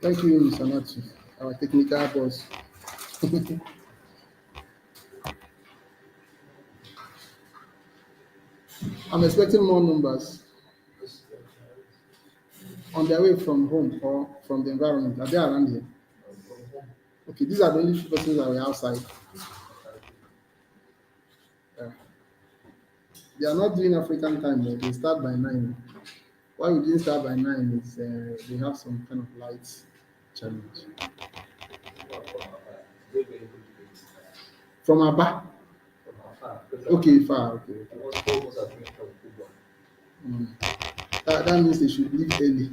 Thank you, Mr. Matthew, our technical boss. I'm expecting more numbers on their way from home or from the environment. Are they around here? Okay, these are the only few persons that were outside. Yeah. They are not doing African time, but they start by 9. Why we didn't start by 9 is they have some kind of light challenge. From Aba? Okay, far. Okay, okay. Mm. That means they should leave early.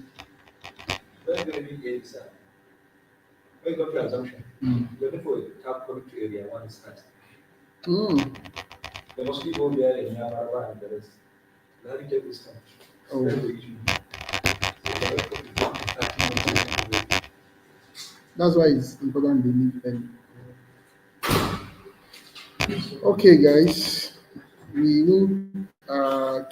Mm. Mm. Oh, that's why it's important they leave early. Okay, guys, we will. I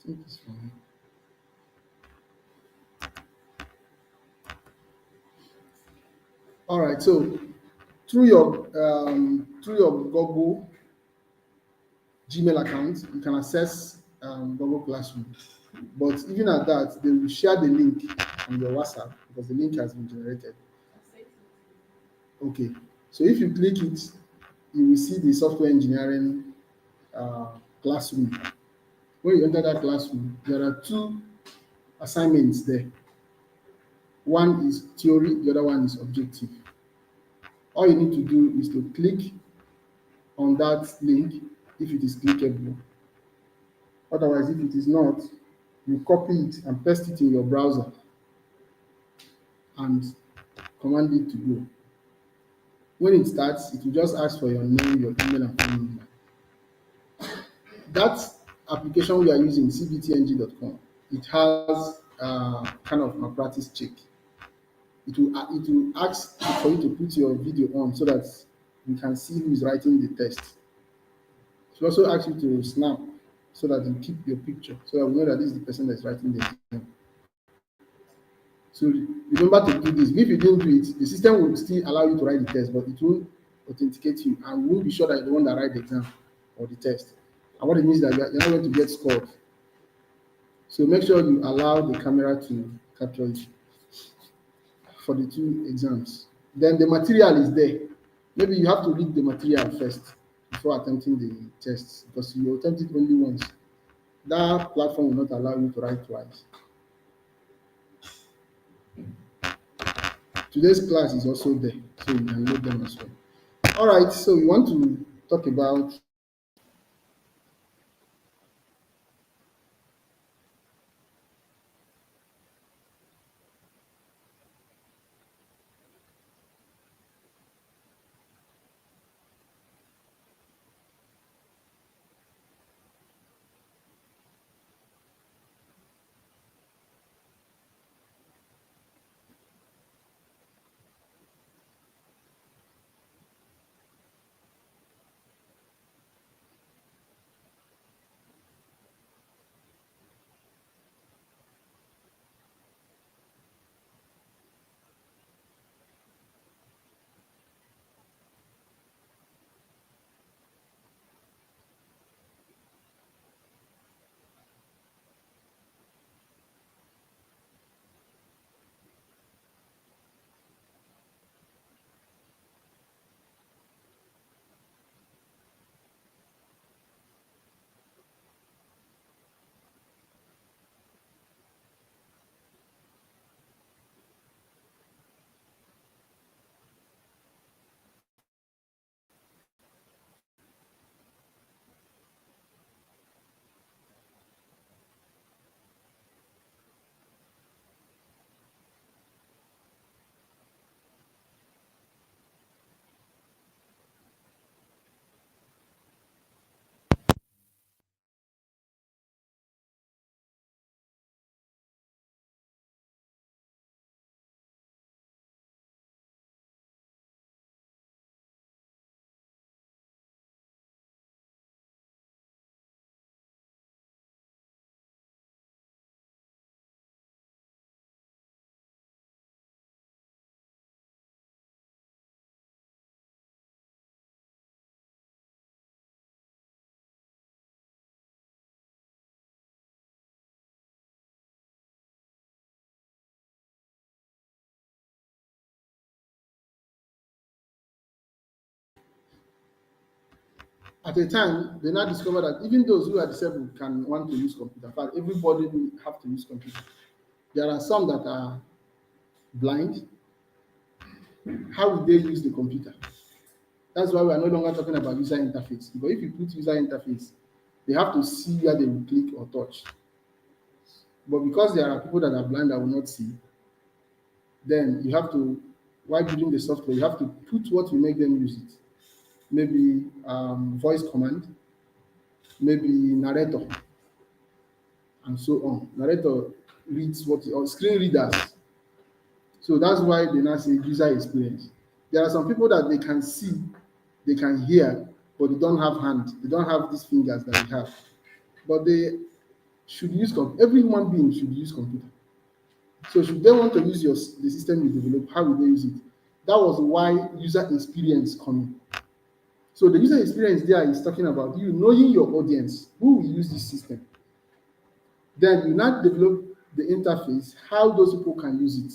think it's fine. All right. So through your Google Gmail account, you can access Google Classroom. But even at that, they will share the link on your WhatsApp because the link has been generated. Okay. So if you click it, you will see the software engineering classroom. When you enter that classroom, there are two assignments there. One is theory, the other one is objective. All you need to do is to click on that link if it is clickable. Otherwise, if it is not, you copy it and paste it in your browser and command it to go. When it starts, it will just ask for your name, your email, and phone number. That application we are using, cbtng.com, it has kind of malpractice check. It will ask for you to put your video on so that we can see who is writing the test. It will also ask you to snap so that you keep your picture so that we know that this is the person that's writing the exam. So remember to do this. If you didn't do it, the system will still allow you to write the test, but it won't authenticate you and won't be sure that you're the one that write the exam or the test. And what it means is that you're not going to get scored. So make sure you allow the camera to capture it for the two exams. Then the material is there. Maybe you have to read the material first before attempting the test because you attempt it only once. That platform will not allow you to write twice. Today's class is also there, so you can load them as well. All right, so we want to talk about at a time they now discover that even those who are disabled can want to use computer. In fact, everybody will have to use computer. There are some that are blind. How will they use the computer? That's why we are no longer talking about user interface. Because if you put user interface, they have to see where they will click or touch. But because there are people that are blind that will not see, then you have to, while building the software, you have to put what will make them use it. Maybe voice command, maybe narrator, and so on. Narrator reads what, or screen readers. So that's why they now say user experience. There are some people that they can see, they can hear, but they don't have hands. They don't have these fingers that we have. But they should use every human being should use computer. So should they want to use the system you develop, how will they use it? That was why user experience coming. So the user experience there is talking about you knowing your audience, who will use this system. Then you now develop the interface, how those people can use it.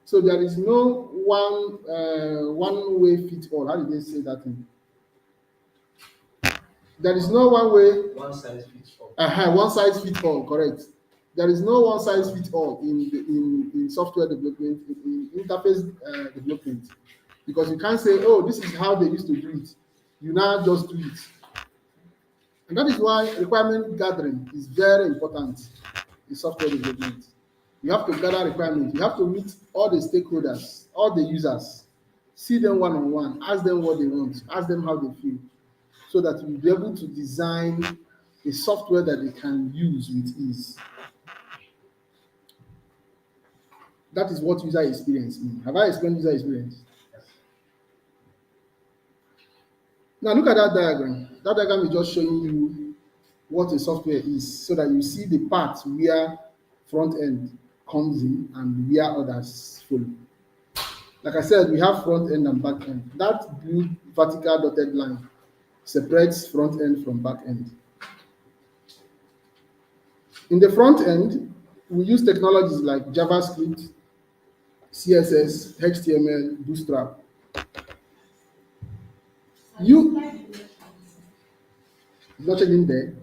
So there is no one way fit all. How did they say that thing? There is no one way. One size fits all. One size fits all. Correct. There is no one size fits all in software development, in interface development, because you can't say, oh, this is how they used to do it. You now just do it. And that is why requirement gathering is very important in software development. You have to gather requirements. You have to meet all the stakeholders, all the users, see them one on one, ask them what they want, ask them how they feel, so that you'll be able to design a software that they can use with ease. That is what user experience means. Have I explained user experience? Now look at that diagram. That diagram is just showing you what a software is, so that you see the parts where front end comes in and where others follow. Like I said, we have front end and back end. That blue vertical dotted line separates front end from back end. In the front end, we use technologies like JavaScript, CSS, HTML, Bootstrap. It's not in there.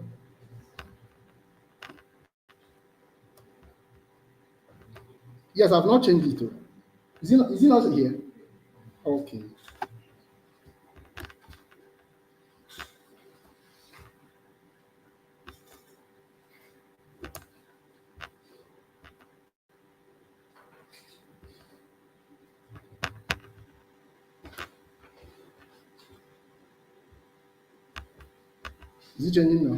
Yes, I've not changed it. Is it not here? Okay. Is it changing now?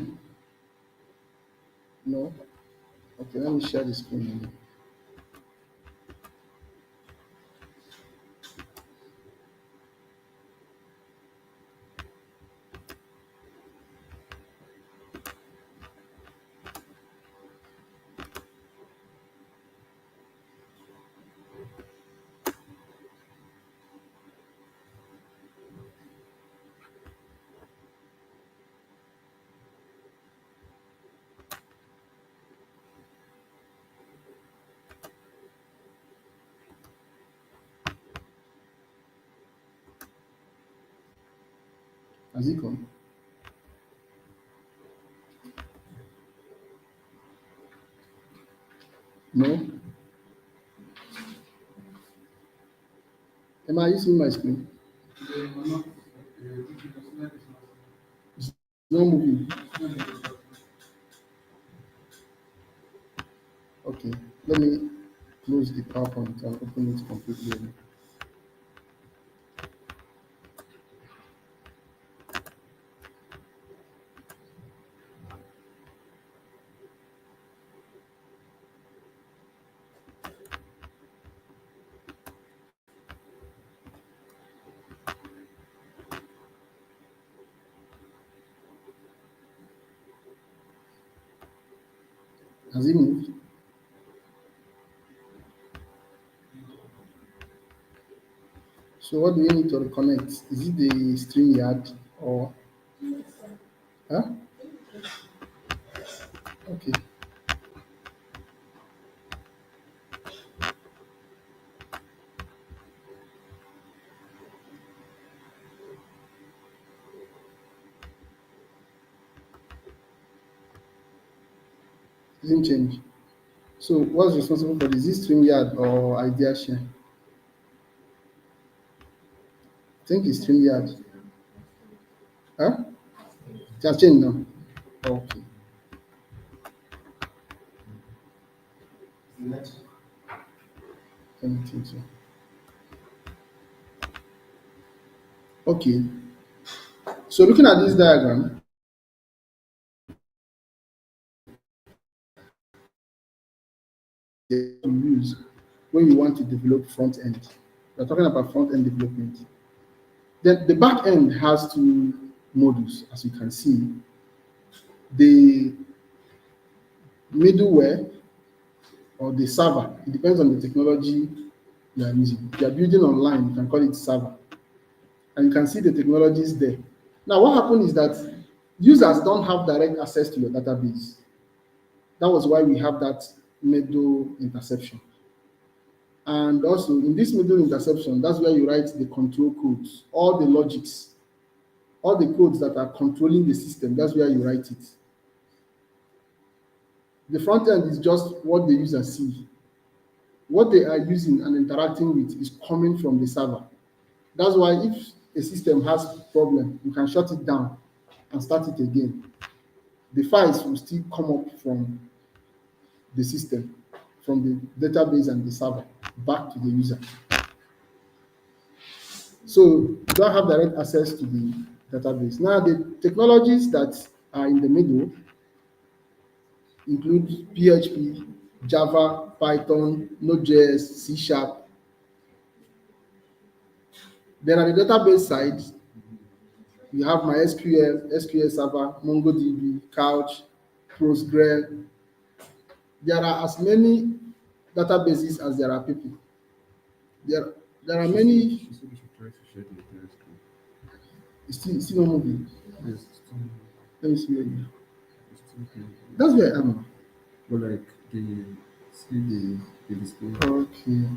No. Okay, let me share the screen. Has it come? No. Am I using my screen? It's not moving. Okay. Let me close the PowerPoint and open it completely. Has it moved? So what do we need to reconnect? Is it the StreamYard or huh? Okay. Didn't change. So what's responsible for this? Is it StreamYard or IdeaShare? I think it's StreamYard. Huh? It has changed now. Okay. Let me think so. Okay. So looking at this diagram, you use when you want to develop front end. We're talking about front end development. Then the back end has two modules, as you can see. The middleware or the server, it depends on the technology you are using. If you are building online, you can call it server. and you can see the technologies there. Now, what happened is that users don't have direct access to your database. That was why we have that middle interception. And also, in this middle interception, that's where you write the control codes, all the logics, all the codes that are controlling the system. That's where you write it. The front end is just what the user see. What they are using and interacting with is coming from the server. That's why if a system has problem, you can shut it down and start it again. The files will still come up from the system, from the database and the server back to the user. So you don't have direct access to the database. Now, the technologies that are in the middle include PHP, Java, Python, Node.js, C Sharp. Then on the database side, you have MySQL, SQL Server, MongoDB, Couch, Postgre. There are as many databases as there are people. There are many. You said we should try to share the entire screen. It's still not moving. Yes, it's still, Let me see where you are. it's still here. That's where I am. But like the display. Okay.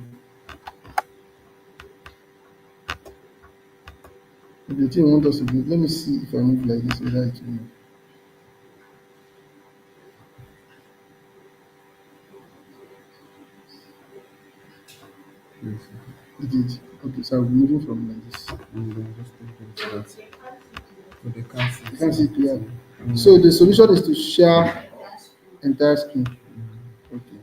The thing I want us to do, let me see if I move like this, whether it will move. Yes. It did. Okay, so I'll be moving from like this. And then just take them to that. So they can't see. You can see it clearly. Mm. So the solution is to share entire screen. Okay.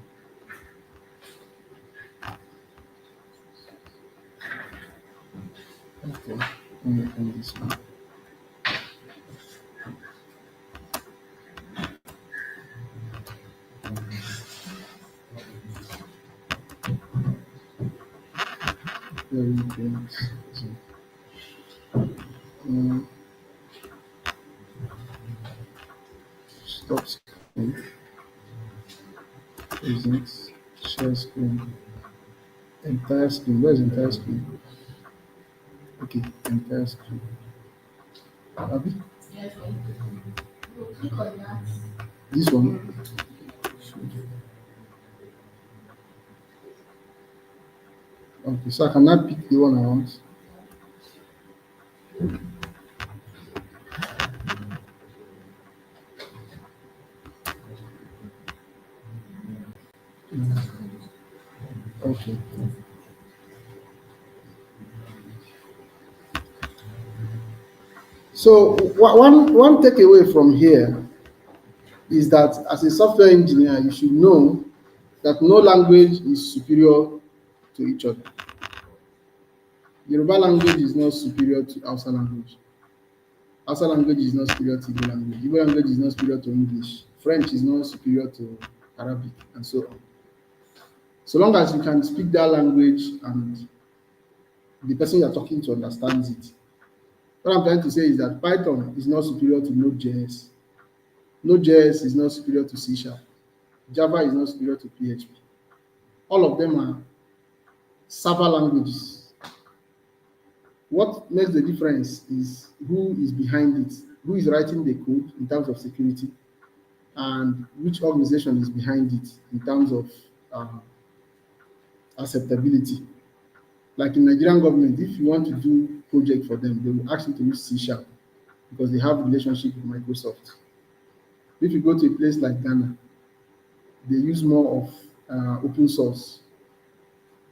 Okay. On this one. Very good. Um, Stop screen. Isn't share screen. Entire screen. Where's entire screen? Okay, entire screen. Abi? This one. Okay, so I cannot pick the one I want. Okay. So one takeaway from here is that as a software engineer, you should know that no language is superior to each other. Yoruba language is not superior to Hausa language. Hausa language is not superior to Igbo language. Igbo language is not superior to English. French is not superior to Arabic, and so on. So long as you can speak that language and the person you are talking to understands it. What I'm trying to say is that Python is not superior to Node.js. Node.js is not superior to C Sharp. Java is not superior to PHP. All of them are server languages. What makes the difference is who is behind it, who is writing the code in terms of security, and which organization is behind it in terms of acceptability. Like in Nigerian government, if you want to do project for them, they will ask you to use C Sharp because they have relationship with Microsoft. If you go to a place like Ghana, they use more of open source.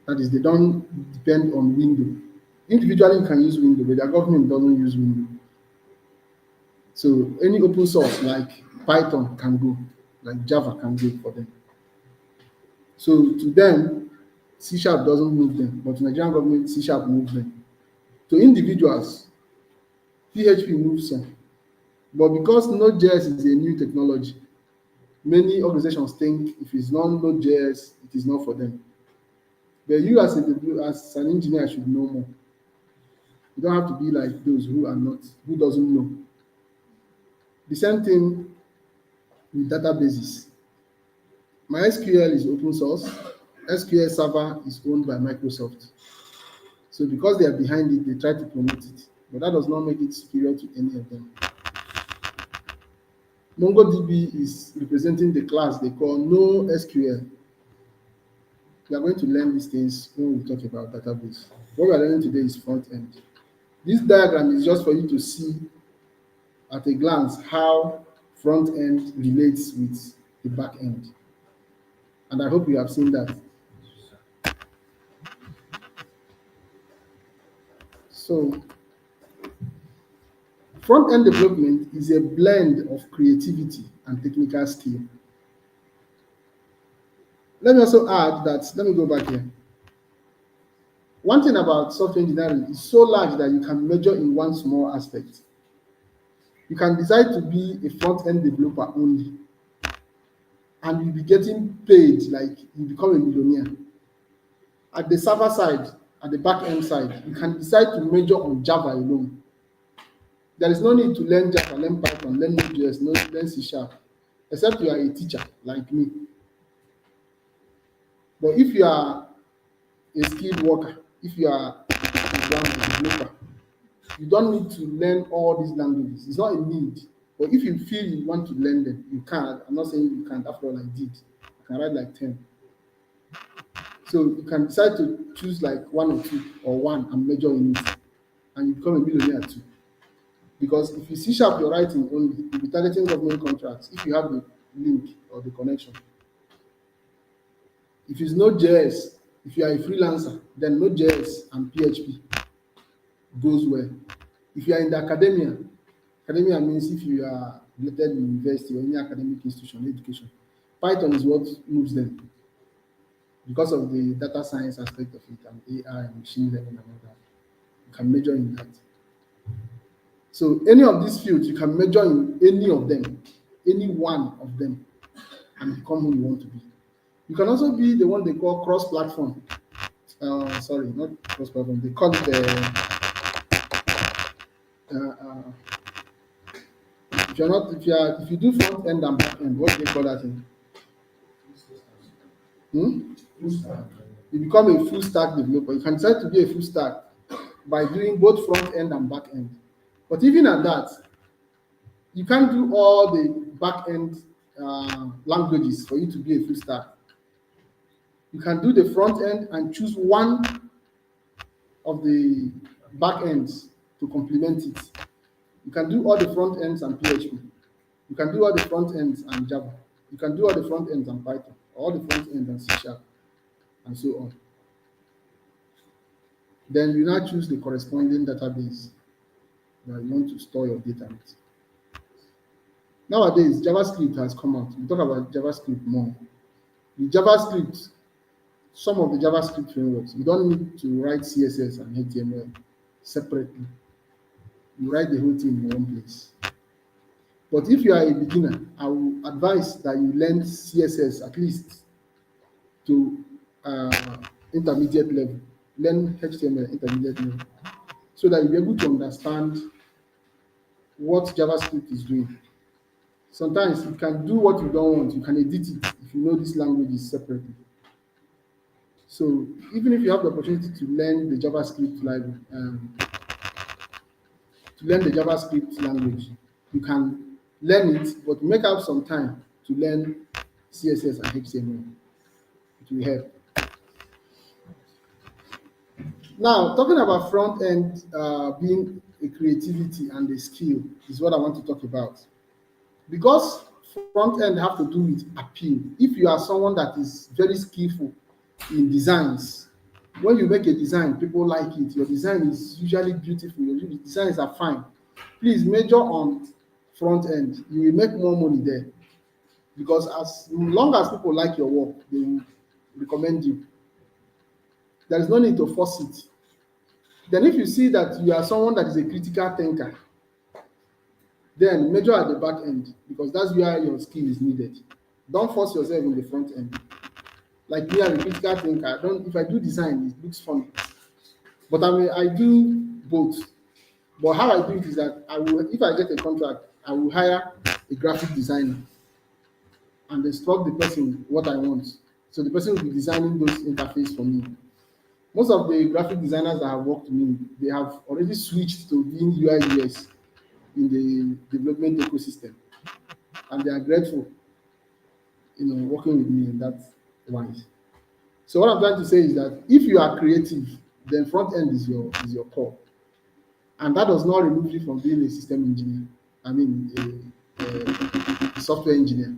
That is, they don't depend on window. Individually, you can use window, but their government doesn't use window. So any open source like Python can go, like Java can go for them. So to them, C Sharp doesn't move them, but to Nigerian government, C Sharp moves them. To individuals, PHP moves them. But because Node.js is a new technology, many organizations think if it's not Node.js, it is not for them. But you as an engineer should know more. You don't have to be like those who are not, who doesn't know. The same thing with databases. MySQL is open source. SQL Server is owned by Microsoft. So because they are behind it, they try to promote it. But that does not make it superior to any of them. MongoDB is representing the class they call NoSQL. We are going to learn these things when we talk about database. What we are learning today is front end. This diagram is just for you to see at a glance how front end relates with the back end. And I hope you have seen that. So front end development is a blend of creativity and technical skill. Let me also add that, let me go back here. One thing about software engineering is so large that you can measure in one small aspect. You can decide to be a front end developer only, and you'll be getting paid like you become a millionaire. At the server side, at the back end side, you can decide to major on Java alone. There is no need to learn Java, learn Python, learn Node.js, learn C Sharp, except you are a teacher like me. But if you are a skilled worker, if you are a developer, you don't need to learn all these languages. It's not a need. But if you feel you want to learn them, you can. I'm not saying you can't, after all, I did. I can write like 10. So you can decide to choose like one or two or one and major in it, and you become a millionaire too. Because if you C sharp your writing only, you'll be targeting government contracts if you have the link or the connection. If it's Node.js, if you are a freelancer, then Node.js and PHP goes well. If you are in the academia, academia means if you are related to university or any academic institution, education, Python is what moves them because of the data science aspect of it and AI and machine learning and all that. You can major in that. So any of these fields, you can major in any of them, any one of them, and become who you want to be. You can also be the one they call cross-platform. Sorry, not cross-platform. They call it if you're not if you do front end and back end, what do they call that thing? Hmm? You become a full stack developer. You can decide to be a full stack by doing both front end and back end. But even at that, you can't do all the back end languages for you to be a full stack. You can do the front end and choose one of the back ends to complement it. You can do all the front ends and PHP. You can do all the front ends and Java. You can do all the front ends and Python, all the front ends and C Sharp, and so on. Then you now choose the corresponding database that you want to store your data with. Nowadays, JavaScript has come out. We talk about JavaScript more. The JavaScript, some of the JavaScript frameworks, you don't need to write CSS and HTML separately. You write the whole thing in one place. But if you are a beginner, I will advise that you learn CSS at least to intermediate level. Learn HTML intermediate level so that you'll be able to understand what JavaScript is doing. Sometimes you can do what you don't want. You can edit it if you know this language is separately. So even if you have the opportunity to learn the JavaScript library, to learn the JavaScript language, you can learn it, but make out some time to learn CSS and HTML. It will help. Now, talking about front end being a creativity and a skill is what I want to talk about. Because front end have to do with appeal. If you are someone that is very skillful in designs, when you make a design, people like it. Your design is usually beautiful. Your designs are fine. Please major on front end. You will make more money there because as long as people like your work, they will recommend you. There is no need to force it. Then if you see that you are someone that is a critical thinker, then major at the back end because that's where your skill is needed. Don't force yourself in the front end. Like me, I'm a critical thinker. If I do design, it looks funny. But I do both. But how I do it is that if I get a contract, I will hire a graphic designer and instruct the person what I want. So the person will be designing those interface for me. Most of the graphic designers that have worked with me, they have already switched to being UI UX in the development ecosystem, and they are grateful, working with me in that wise. So what I'm trying to say is that if you are creative, then front end is your core, and that does not remove you from being a system engineer. I mean, a software engineer.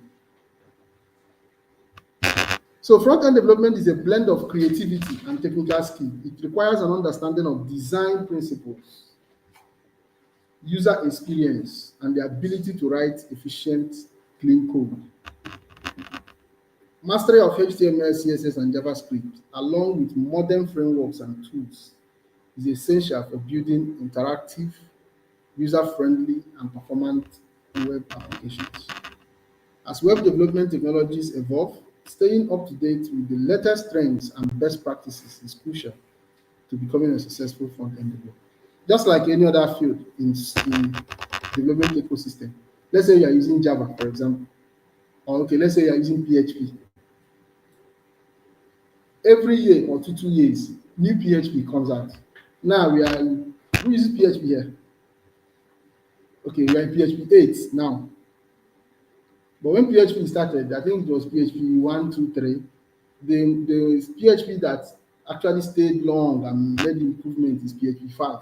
So front end development is a blend of creativity and technical skill. It requires an understanding of design principles, user experience, and the ability to write efficient, clean code. Mastery of HTML, CSS, and JavaScript, along with modern frameworks and tools, is essential for building interactive, user-friendly, and performant web applications. As web development technologies evolve, staying up to date with the latest trends and best practices is crucial to becoming a successful front-end developer. Just like any other field in development ecosystem. Let's say you are using Java, for example, or okay, let's say you are using PHP. Every year or 2 years, new PHP comes out. Now who uses PHP here? Okay, we are in PHP 8 now. But when PHP started, I think it was PHP 1, 2, 3. The PHP that actually stayed long and made improvement is PHP 5.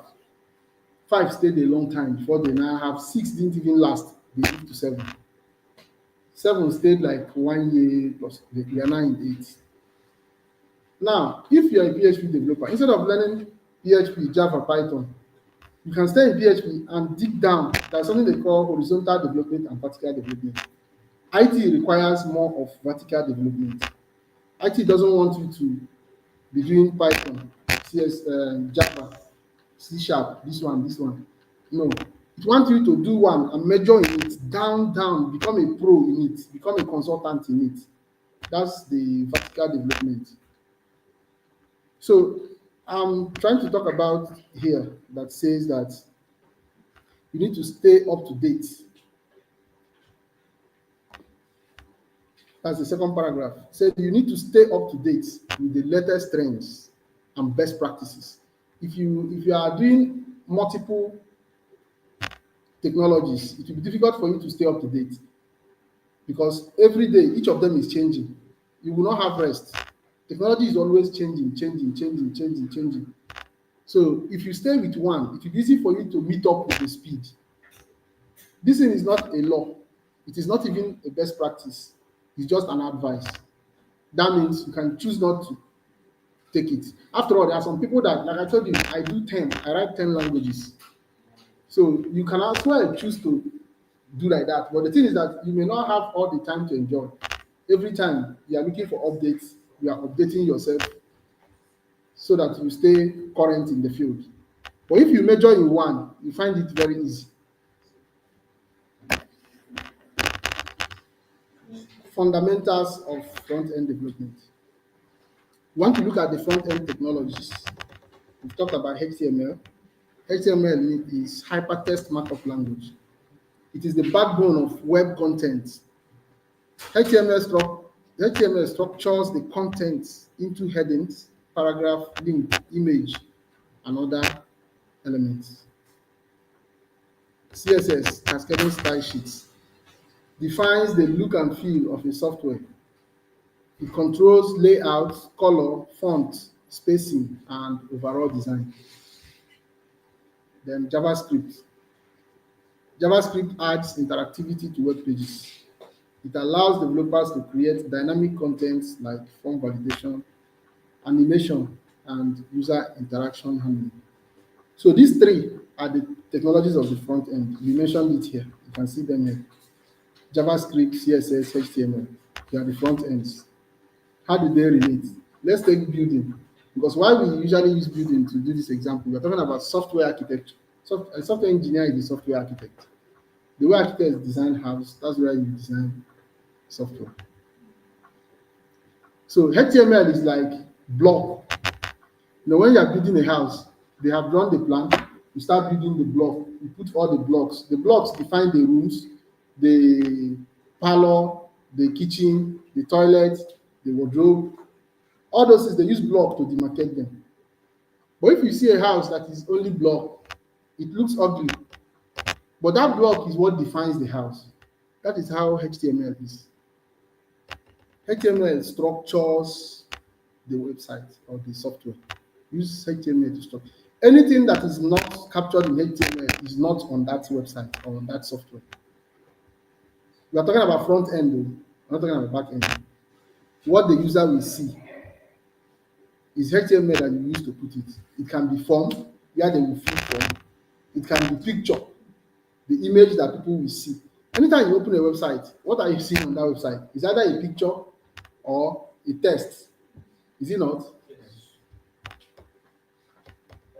5 stayed a long time before they now have 6 didn't even last. They moved to 7. 7 stayed like 1 year plus. We are now in 8. Now, if you are a PHP developer, instead of learning PHP, Java, Python, you can stay in PHP and dig down. There's something they call horizontal development and vertical development. IT requires more of vertical development. IT doesn't want you to be doing Python, CS, Java, C sharp, this one. No. It wants you to do one and major in it, down, become a pro in it, become a consultant in it. That's the vertical development. So I'm trying to talk about here that says that you need to stay up to date. That's the second paragraph. It said you need to stay up to date with the latest trends and best practices. If you are doing multiple technologies, it will be difficult for you to stay up to date because every day each of them is changing. You will not have rest. Technology is always changing. So if you stay with one, it will be easy for you to meet up with the speed. This thing is not a law. It is not even a best practice. It's just an advice. That means you can choose not to take it. After all, there are some people that, like I told you, I do 10, I write 10 languages. So you can as well choose to do like that. But the thing is that you may not have all the time to enjoy. Every time you are looking for updates, you are updating yourself so that you stay current in the field. But if you major in one, you find it very easy. Fundamentals of front-end development. We want to look at the front-end technologies. We've talked about HTML. HTML is hypertext markup language. It is the backbone of web content. HTML structures the content into headings, paragraph, link, image, and other elements. CSS, cascading style sheets, defines the look and feel of a software. It controls layout, color, font, spacing, and overall design. Then JavaScript. JavaScript adds interactivity to web pages. It allows developers to create dynamic content like form validation, animation, and user interaction handling. So these three are the technologies of the front end. We mentioned it here. You can see them here. JavaScript, CSS, HTML. They are the front ends. How do they relate? Let's take building. Because why we usually use building to do this example, we're talking about software architecture. A software engineer is a software architect. The way architects design house, that's where you design software. So HTML is like block. When you are building a house, they have drawn the plan. You start building the block. You put all the blocks. The blocks define the rooms, the parlor, the kitchen, the toilet, the wardrobe. All those things they use block to demarcate them. But if you see a house that is only block, it looks ugly. But that block is what defines the house. That is how HTML is. HTML structures the website or the software. Use HTML to structure. Anything that is not captured in HTML is not on that website or on that software. We are talking about front end, though. We're not talking about back end. What the user will see is HTML that you use to put it. It can be form, where they will fill form. It can be picture, the image that people will see. Anytime you open a website, what are you seeing on that website? It's either a picture or a text. Is it not?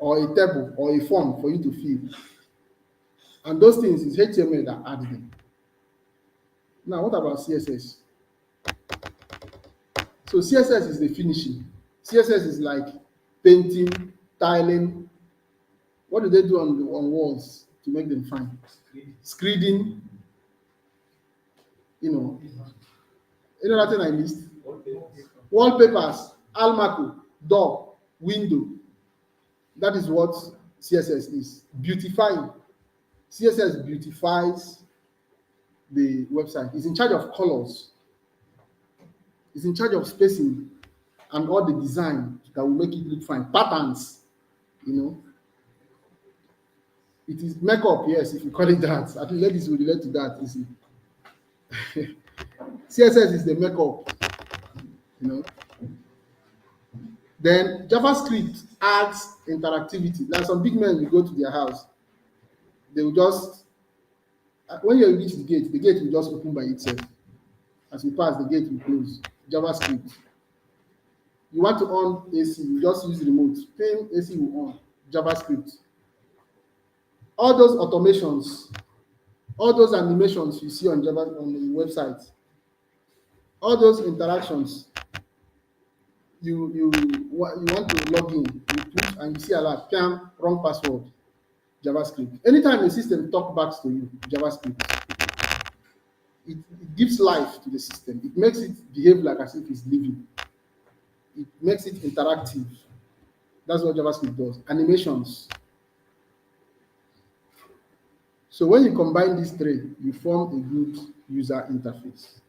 Or a table or a form for you to fill. And those things is HTML that adds them. Now, what about CSS? So CSS is the finishing. CSS is like painting, tiling. What do they do on walls to make them fine? Screeding, you know. Another thing I missed? Wallpapers, almaco, door, window. That is what CSS is. Beautifying. CSS beautifies the website. It's in charge of colors. It's in charge of spacing and all the design that will make it look fine. Patterns, you know. It is makeup, yes, if you call it that. At least ladies will relate to that, you see. CSS is the makeup, you know. Then JavaScript adds interactivity. Like some big men, you go to their house, they will just, when you reach the gate will just open by itself. As you pass, the gate will close. JavaScript. You want to on AC, you just use the remote. Pin AC will on. JavaScript. All those automations, all those animations you see on Java on the website, all those interactions, you want to log in, you put and you see a lot, PAM, wrong password, JavaScript. Anytime the system talk back to you, JavaScript, it gives life to the system. It makes it behave like as if it's living. It makes it interactive. That's what JavaScript does. Animations. So when you combine these three, you form a good user interface.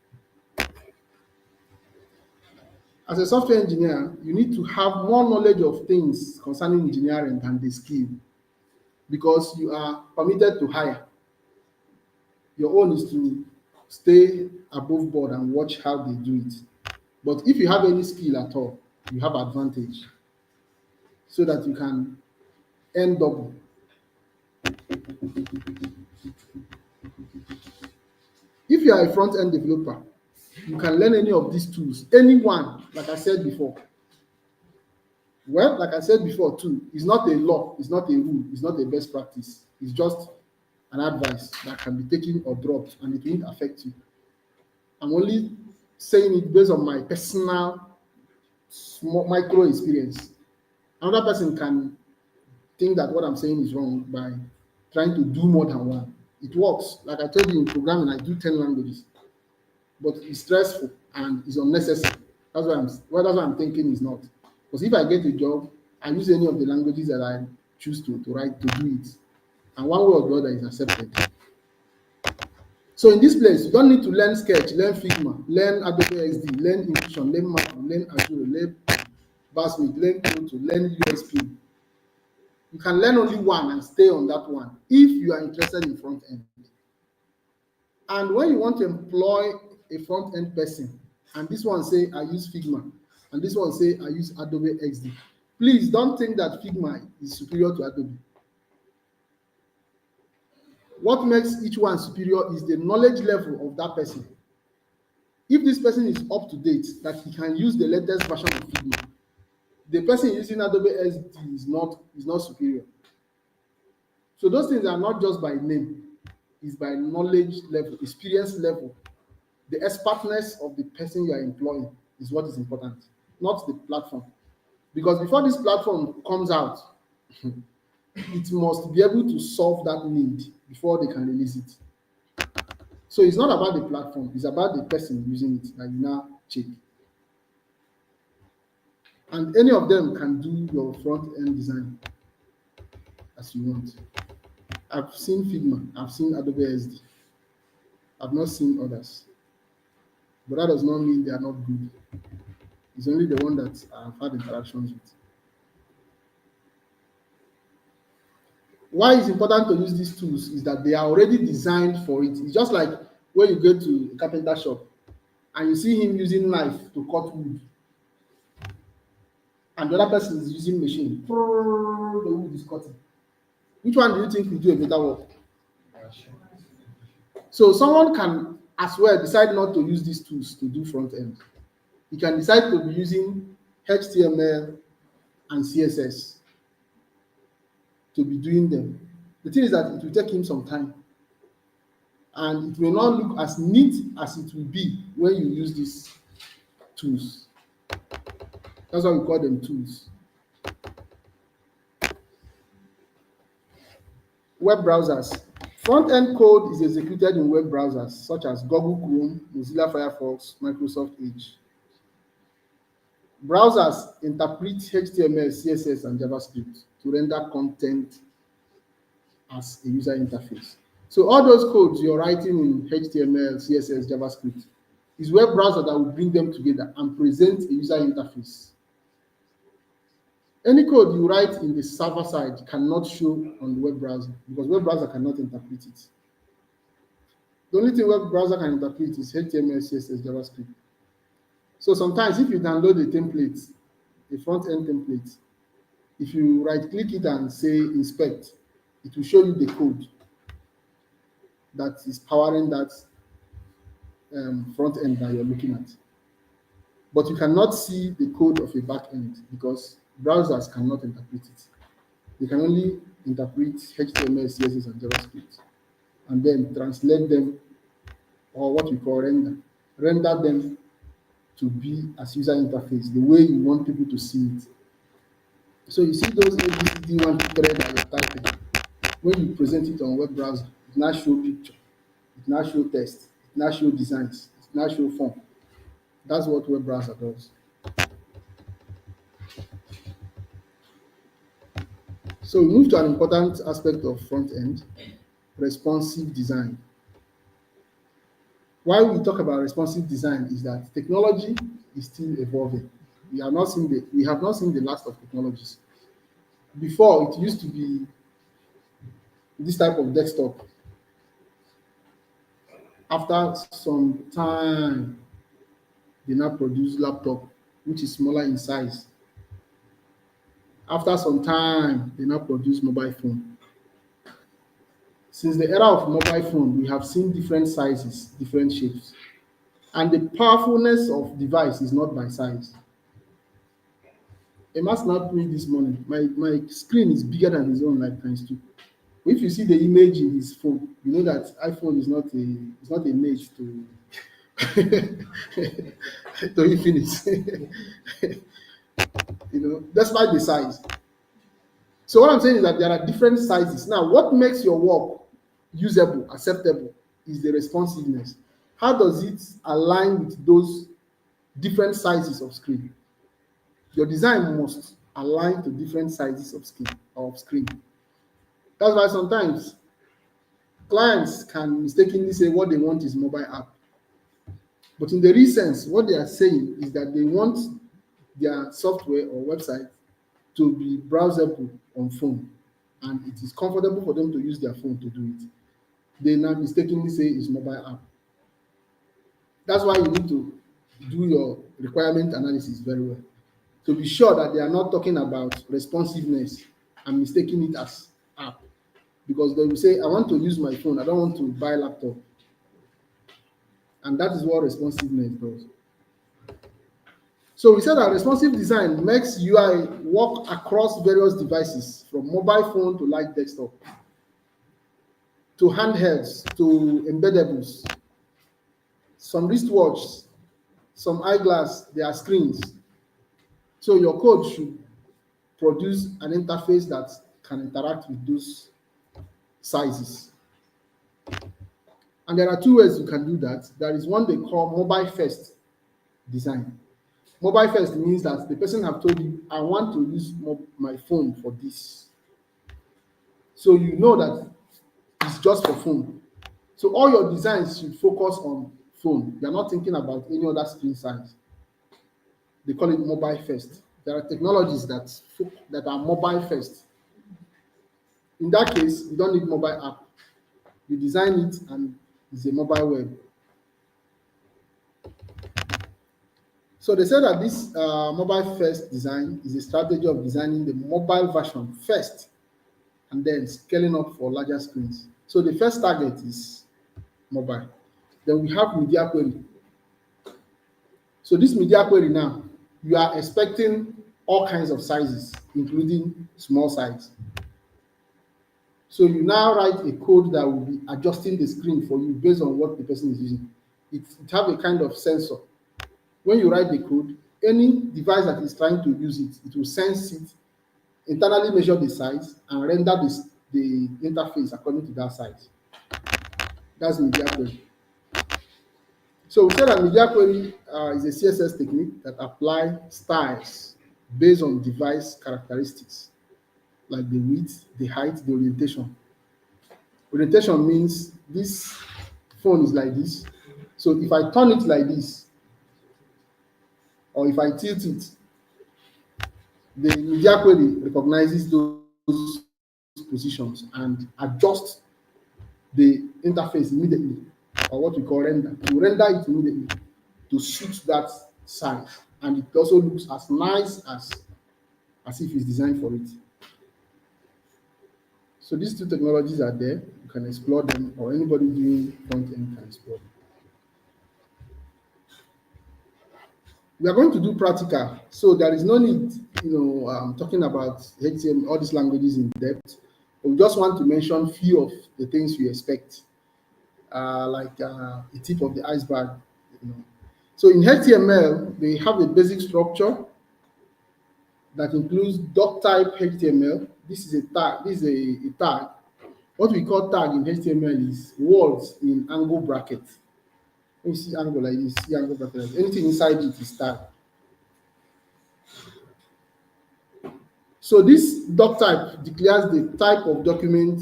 As a software engineer, you need to have more knowledge of things concerning engineering than the skill, because you are permitted to hire. Your own is to stay above board and watch how they do it. But if you have any skill at all, you have advantage so that you can earn double. If you are a front-end developer, you can learn any of these tools, any one, like I said before. Well, like I said before too, it's not a law, it's not a rule, it's not a best practice. It's just an advice that can be taken or dropped and it won't affect you. I'm only saying it based on my personal small micro experience. Another person can think that what I'm saying is wrong by trying to do more than one. It works. Like I told you in programming, I do 10 languages, but it's stressful and it's unnecessary. That's what I'm thinking is not. Because if I get a job, I use any of the languages that I choose to write to do it. And one way or the other is accepted. So in this place, you don't need to learn Sketch, learn Figma, learn Adobe XD, learn Infusion, learn Map, learn Azure, learn Basmit, learn Proto, learn USP. You can learn only one and stay on that one if you are interested in front end. And when you want to employ a front end person, and this one say I use Figma, and this one say I use Adobe XD, please don't think that Figma is superior to Adobe. What makes each one superior is the knowledge level of that person. If this person is up to date, that he can use the latest version of Figma, the person using Adobe XD is not superior. So those things are not just by name, it's by knowledge level, experience level. The expertness of the person you are employing is what is important, not the platform. Because before this platform comes out, it must be able to solve that need before they can release it. So it's not about the platform, it's about the person using it that you now check. And any of them can do your front end design as you want. I've seen Figma, I've seen Adobe SD, I've not seen others. But that does not mean they are not good. It's only the one that I've had interactions with. Why it's important to use these tools is that they are already designed for it. It's just like when you go to a carpenter shop and you see him using knife to cut wood, and the other person is using machine. The wood is cutting. Which one do you think will do a better work? So someone can as well decide not to use these tools to do front end. He can decide to be using HTML and CSS to be doing them. The thing is that it will take him some time, and it may not look as neat as it will be when you use these tools. That's why we call them tools. Web browsers. Front-end code is executed in web browsers such as Google Chrome, Mozilla Firefox, Microsoft Edge. Browsers interpret HTML, CSS, and JavaScript to render content as a user interface. So all those codes you're writing in HTML, CSS, JavaScript is web browser that will bring them together and present a user interface. Any code you write in the server side cannot show on the web browser because web browser cannot interpret it. The only thing web browser can interpret is HTML, CSS, JavaScript. So sometimes if you download a template, a front-end template, if you right-click it and say inspect, it will show you the code that is powering that front end that you're looking at. But you cannot see the code of a back end because browsers cannot interpret it. They can only interpret HTML, CSS, and JavaScript and then translate them, or what we call render them to be as user interface, the way you want people to see it. So you see those ABCD 1 2 3 that you're typing, when you present it on web browser, it now show picture, it now show text, it now show designs, it now show form. That's what web browser does. So we move to an important aspect of front end, responsive design. Why we talk about responsive design is that technology is still evolving. We have not seen the last of technologies. Before, it used to be this type of desktop. After some time, they now produce laptop, which is smaller in size. After some time, they now produce mobile phone. Since the era of mobile phone, we have seen different sizes, different shapes. And the powerfulness of device is not by size. A man snapped me this morning. My screen is bigger than his own, like times two. If you see the image in his phone, you know that iPhone is not a mage to to infinite. Despite the size. So what I'm saying is that there are different sizes. Now, what makes your work usable, acceptable, is the responsiveness. How does it align with those different sizes of screen? Your design must align to different sizes of screen. That's why sometimes clients can mistakenly say what they want is mobile app. But in the real sense, what they are saying is that they want their software or website to be browsable on phone, and it is comfortable for them to use their phone to do it. They now mistakenly say it's mobile app. That's why you need to do your requirement analysis very well to be sure that they are not talking about responsiveness and mistaking it as app. Because they will say, I want to use my phone, I don't want to buy a laptop. And that is what responsiveness does. So we said that responsive design makes UI work across various devices, from mobile phone to light desktop, to handhelds, to embeddables, some wristwatches, some eyeglass, they are screens. So your code should produce an interface that can interact with those sizes. And there are two ways you can do that. There is one they call mobile first design. Mobile first means that the person have told you, I want to use my phone for this. So you know that it's just for phone. So all your designs should focus on phone. You are not thinking about any other screen size. They call it mobile first. There are technologies that are mobile first. In that case, you don't need mobile app. You design it and it's a mobile web. So they say that this mobile first design is a strategy of designing the mobile version first and then scaling up for larger screens. So the first target is mobile. Then we have media query. So this media query now, you are expecting all kinds of sizes, including small size. So you now write a code that will be adjusting the screen for you based on what the person is using. It have a kind of sensor. When you write the code, any device that is trying to use it, it will sense it, internally measure the size, and render the interface according to that size. That's media query. So we say that media query is a CSS technique that apply styles based on device characteristics, like the width, the height, the orientation. Orientation means this phone is like this. So if I turn it like this, or if I tilt it, the media query recognizes those positions and adjusts the interface immediately, or what we call render. To render it immediately to suit that size, and it also looks as nice as if it's designed for it. So these two technologies are there. You can explore them, or anybody doing front end can explore them. We are going to do practical, so there is no need, talking about HTML, all these languages in depth. We just want to mention few of the things we expect, like the tip of the iceberg. You know. So in HTML, they have a basic structure that includes doc type HTML. This is a tag. This is a tag. What we call tag in HTML is words in angle bracket. When you see angle like this, see angle bracket. Anything inside it is tag. So this doc type declares the type of document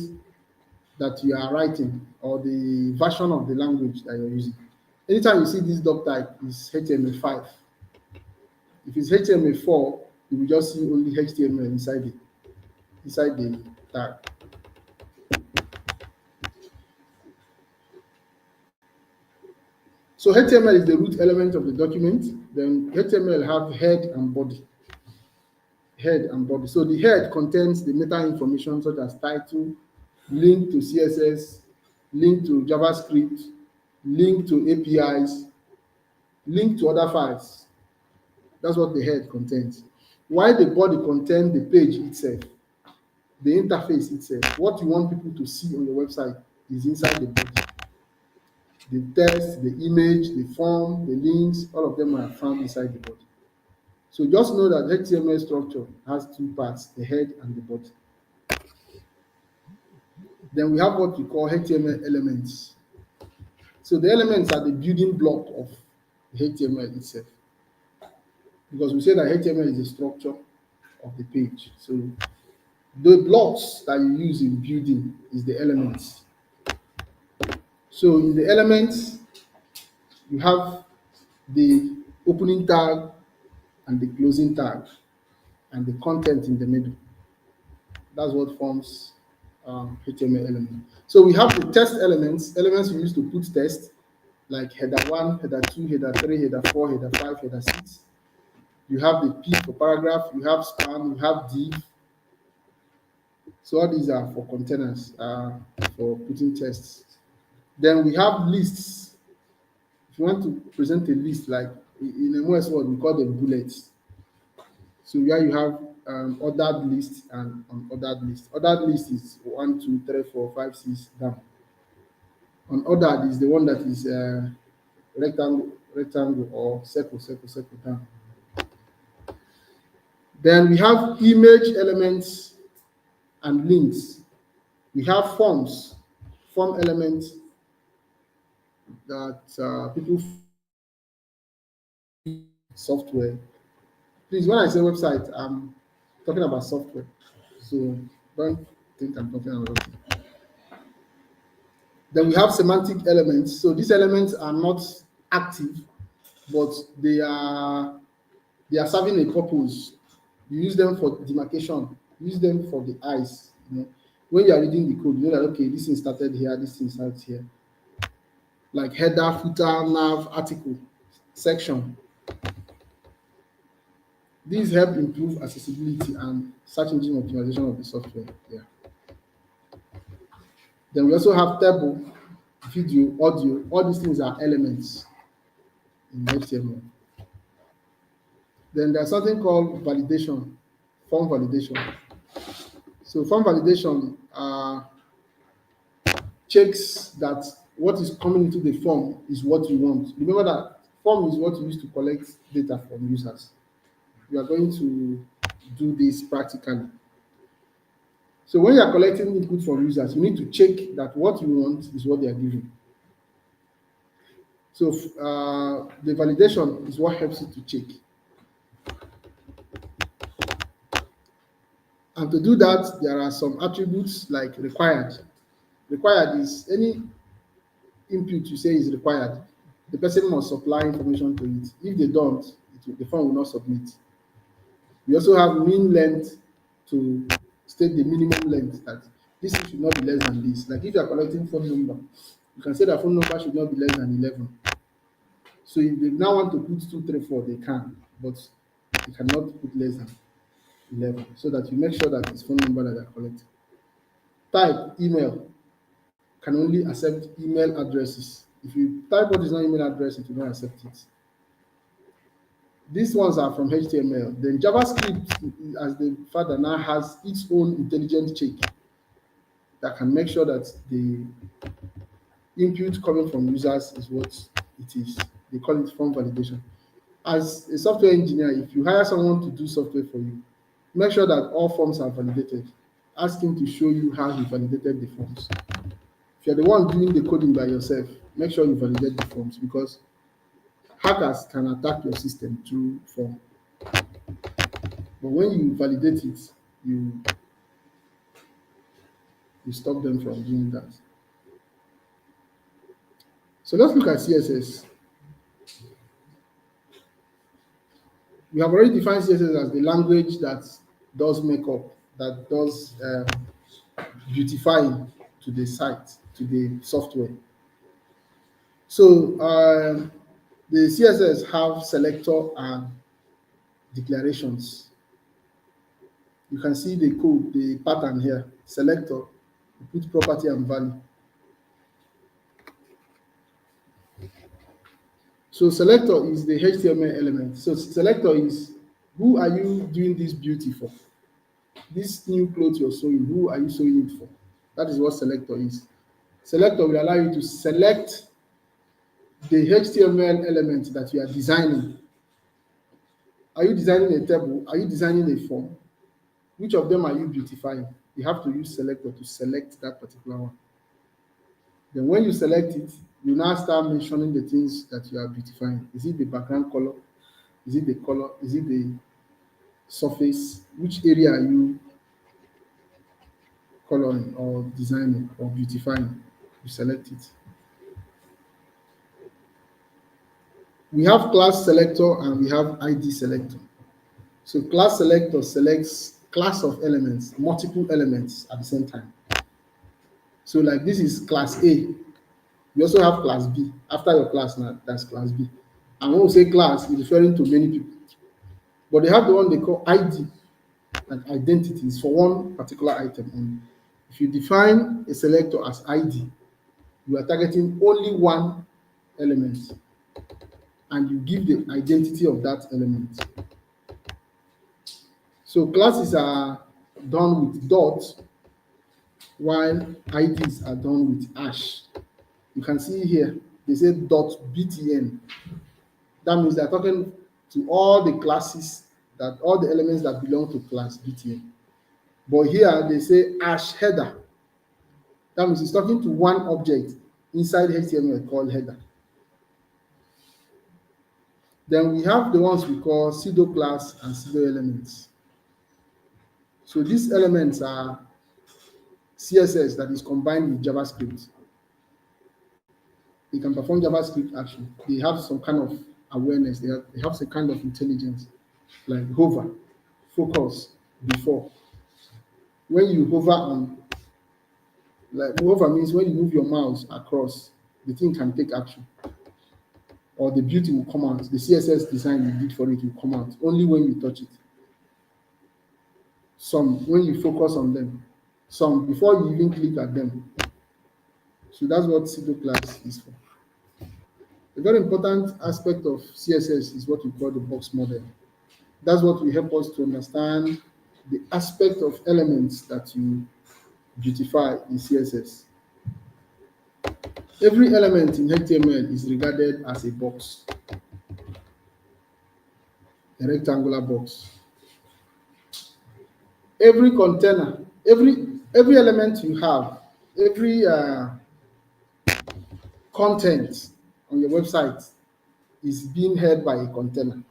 that you are writing or the version of the language that you're using. Anytime you see this doc type is HTML5. If it's HTML4, you will just see only HTML inside the tag. So HTML is the root element of the document. Then HTML have head and body. Head and body. So the head contains the meta information such as title, link to CSS, link to JavaScript, link to APIs, link to other files. That's what the head contains. While the body contains the page itself, the interface itself. What you want people to see on your website is inside the body. The text, the image, the form, the links, all of them are found inside the body. So just know that HTML structure has two parts, the head and the body. Then we have what we call HTML elements. So the elements are the building block of the HTML itself. Because we say that HTML is the structure of the page. So the blocks that you use in building is the elements. So in the elements, you have the opening tag and the closing tag and the content in the middle. That's what forms HTML element. So we have the text elements we use to put text, like header 1, header 2, header 3, header 4, header 5, header 6. You have the P for paragraph, you have span, you have div. So all these are for containers, for putting tests. Then we have lists. If you want to present a list, like in a MS Word, we call them bullets. So here you have ordered list and unordered list. Ordered list is 1, 2, 3, 4, 5, 6 down. Unordered is the one that is rectangle or circle down. Then we have image elements and links. We have forms, form elements that people software Please, when I say website, I'm talking about software. So don't think I'm talking about it. Then we have semantic elements. So these elements are not active, but they are serving a purpose. You use them for demarcation, use them for the eyes. When you are reading the code, you know that okay, this thing started here, this thing starts here. Like header, footer, nav, article, section. These help improve accessibility and search engine optimization of the software. Yeah. Then we also have table, video, audio. All these things are elements in HTML. Then there's something called validation, form validation. So form validation checks that what is coming into the form is what you want. Remember that form is what you use to collect data from users. You are going to do this practically. So when you are collecting input from users, you need to check that what you want is what they are giving. So the validation is what helps you to check. And to do that, there are some attributes like required. Required is any input you say is required, the person must supply information to it. If they don't, the form will not submit. We also have mean length to state the minimum length that this should not be less than this. Like if you are collecting phone number, you can say that phone number should not be less than 11. So if they now want to put 234, they can, but they cannot put less than 11 so that you make sure that it's phone number that they are collecting. Type email can only accept email addresses. If you type what is not email address, it will not accept it. These ones are from HTML. Then JavaScript, as the father now, has its own intelligent check that can make sure that the input coming from users is what it is. They call it form validation. As a software engineer, if you hire someone to do software for you, make sure that all forms are validated. Ask him to show you how he validated the forms. If you're the one doing the coding by yourself, make sure you validate the forms because hackers can attack your system through form. But when you validate it, you you stop them from doing that. So let's look at CSS. We have already defined CSS as the language that does makeup, that does beautifying to the site, to the software. So the CSS have selector and declarations. You can see the code, the pattern here. Selector, you put property and value. So selector is the HTML element. So selector is who are you doing this beauty for? This new clothes you're sewing, who are you sewing it for? That is what selector is. Selector will allow you to select the HTML element that you are designing. Are you designing a table? Are you designing a form? Which of them are you beautifying? You have to use selector to select that particular one. Then when you select it, you now start mentioning the things that you are beautifying. Is it the background color? Is it the color? Is it the surface? Which area are you coloring or designing or beautifying? You select it. We have class selector and we have ID selector. So class selector selects class of elements, multiple elements at the same time. So like this is class A. We also have class B. After your class now, that's class B. And when we say class, it's referring to many people. But they have the one they call ID, like identities for one particular item. And if you define a selector as ID, you are targeting only one element and you give the identity of that element. So classes are done with dot while IDs are done with hash. You can see here, they say dot .btn. That means they're talking to all the classes, that all the elements that belong to class btn. But here they say hash header. That means it's talking to one object inside HTML called header. Then we have the ones we call pseudo class and pseudo elements. So these elements are CSS that is combined with JavaScript. They can perform JavaScript action. They have some kind of awareness. They have some kind of intelligence, like hover, focus, before. When you hover on, like hover means when you move your mouse across, the thing can take action, or the beauty will come out. The CSS design you did for it will come out only when you touch it. Some when you focus on them, some before you even click at them. So that's what pseudo class is for. A very important aspect of CSS is what we call the box model. That's what will help us to understand the aspect of elements that you beautify in CSS. Every element in HTML is regarded as a box, a rectangular box. Every container, every element you have, every content on your website is being held by a container.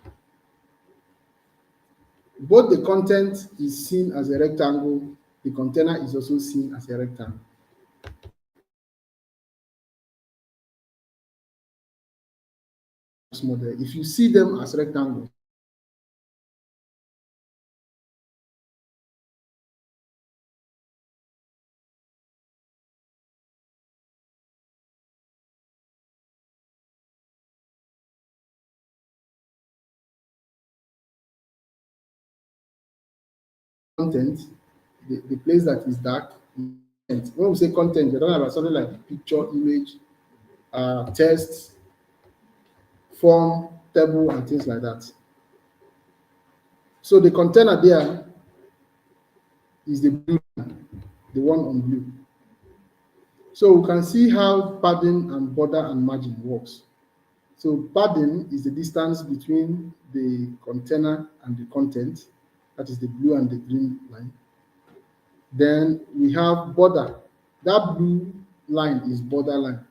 Both the content is seen as a rectangle, the container is also seen as a rectangle. Model. If you see them as rectangles, content, the place that is dark. When we say content, we're talking about something like picture, image, text, form, table, and things like that. So the container there is the blue, the one on blue. So we can see how padding and border and margin works. So padding is the distance between the container and the content. That is the blue and the green line. Then we have border. That blue line is border line.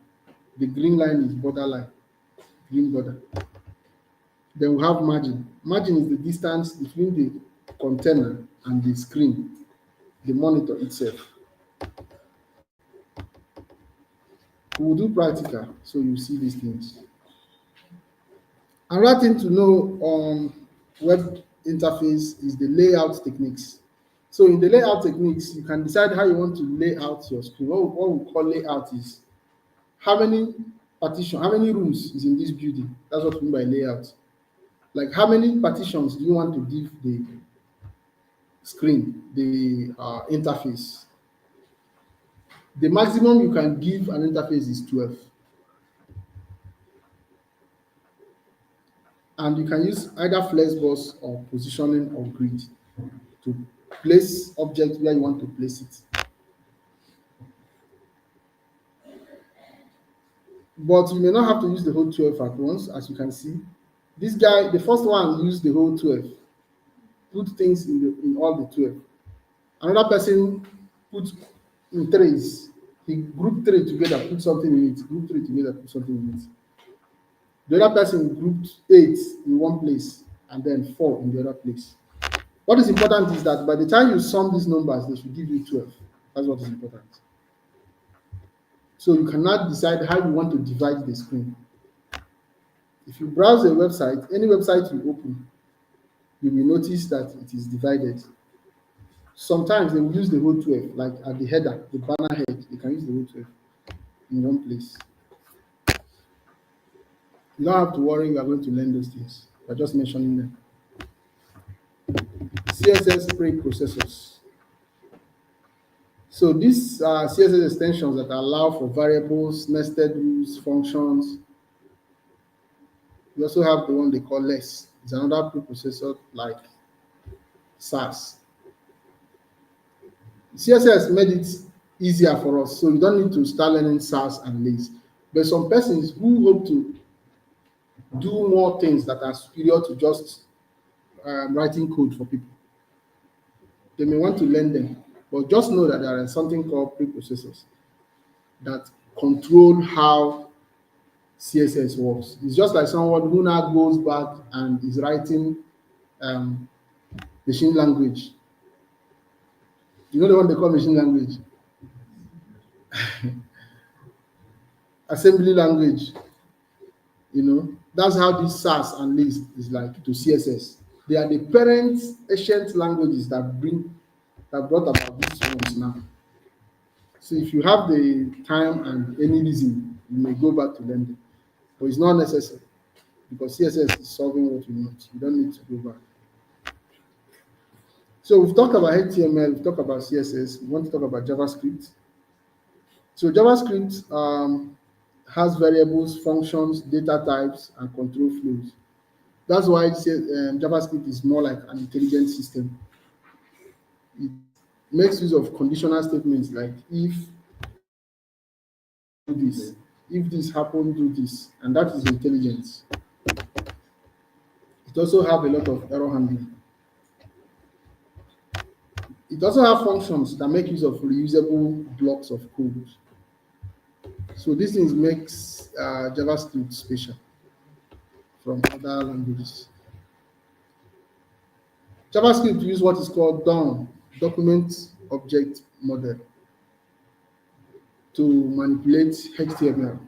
The green line is border line, green border. Then we have margin. Margin is the distance between the container and the screen, the monitor itself. We will do practical, so you see these things. Another thing to know on web interface is the layout techniques. So in the layout techniques, you can decide how you want to lay out your screen. What we call layout is how many partition, how many rooms is in this building. That's what we mean by layout. Like how many partitions do you want to give the screen, the interface? The maximum you can give an interface is 12. And you can use either flexbox or positioning or grid to place object where you want to place it. But you may not have to use the whole 12 at once, as you can see. This guy, the first one used the whole 12, put things in all the 12. Another person put in trays. He grouped three together, put something in it. Group three together, put something in it. The other person grouped 8 in one place and then 4 in the other place. What is important is that by the time you sum these numbers, they should give you 12. That's what is important. So you cannot decide how you want to divide the screen. If you browse a website, any website you open, you will notice that it is divided. Sometimes they will use the whole 12, like at the header, the banner head, they can use the whole 12 in one place. You don't have to worry, we are going to learn those things. We're just mentioning them. CSS preprocessors. So these are CSS extensions that allow for variables, nested rules, functions. We also have the one they call less. It's another preprocessor like SAS. CSS made it easier for us, so you don't need to start learning SAS and LACE. But some persons who hope to do more things that are superior to just writing code for people, they may want to learn them. But just know that there is something called preprocessors that control how CSS works. It's just like someone who now goes back and is writing um, machine language. You know the one they call machine language, assembly language. That's how this SAS and Lisp is like to CSS. They are the parent ancient languages that brought about these ones now. So if you have the time and any reason, you may go back to learn them. But it's not necessary because CSS is solving what you need. You don't need to go back. So we've talked about HTML, we've talked about CSS, we want to talk about JavaScript. So JavaScript has variables, functions, data types, and control flows. That's why JavaScript is more like an intelligent system. It makes use of conditional statements like if do this, if this happen, do this, and that is intelligence. It also have a lot of error handling. It also have functions that make use of reusable blocks of code. So these things makes JavaScript special from other languages. JavaScript use what is called DOM, document object model, to manipulate HTML.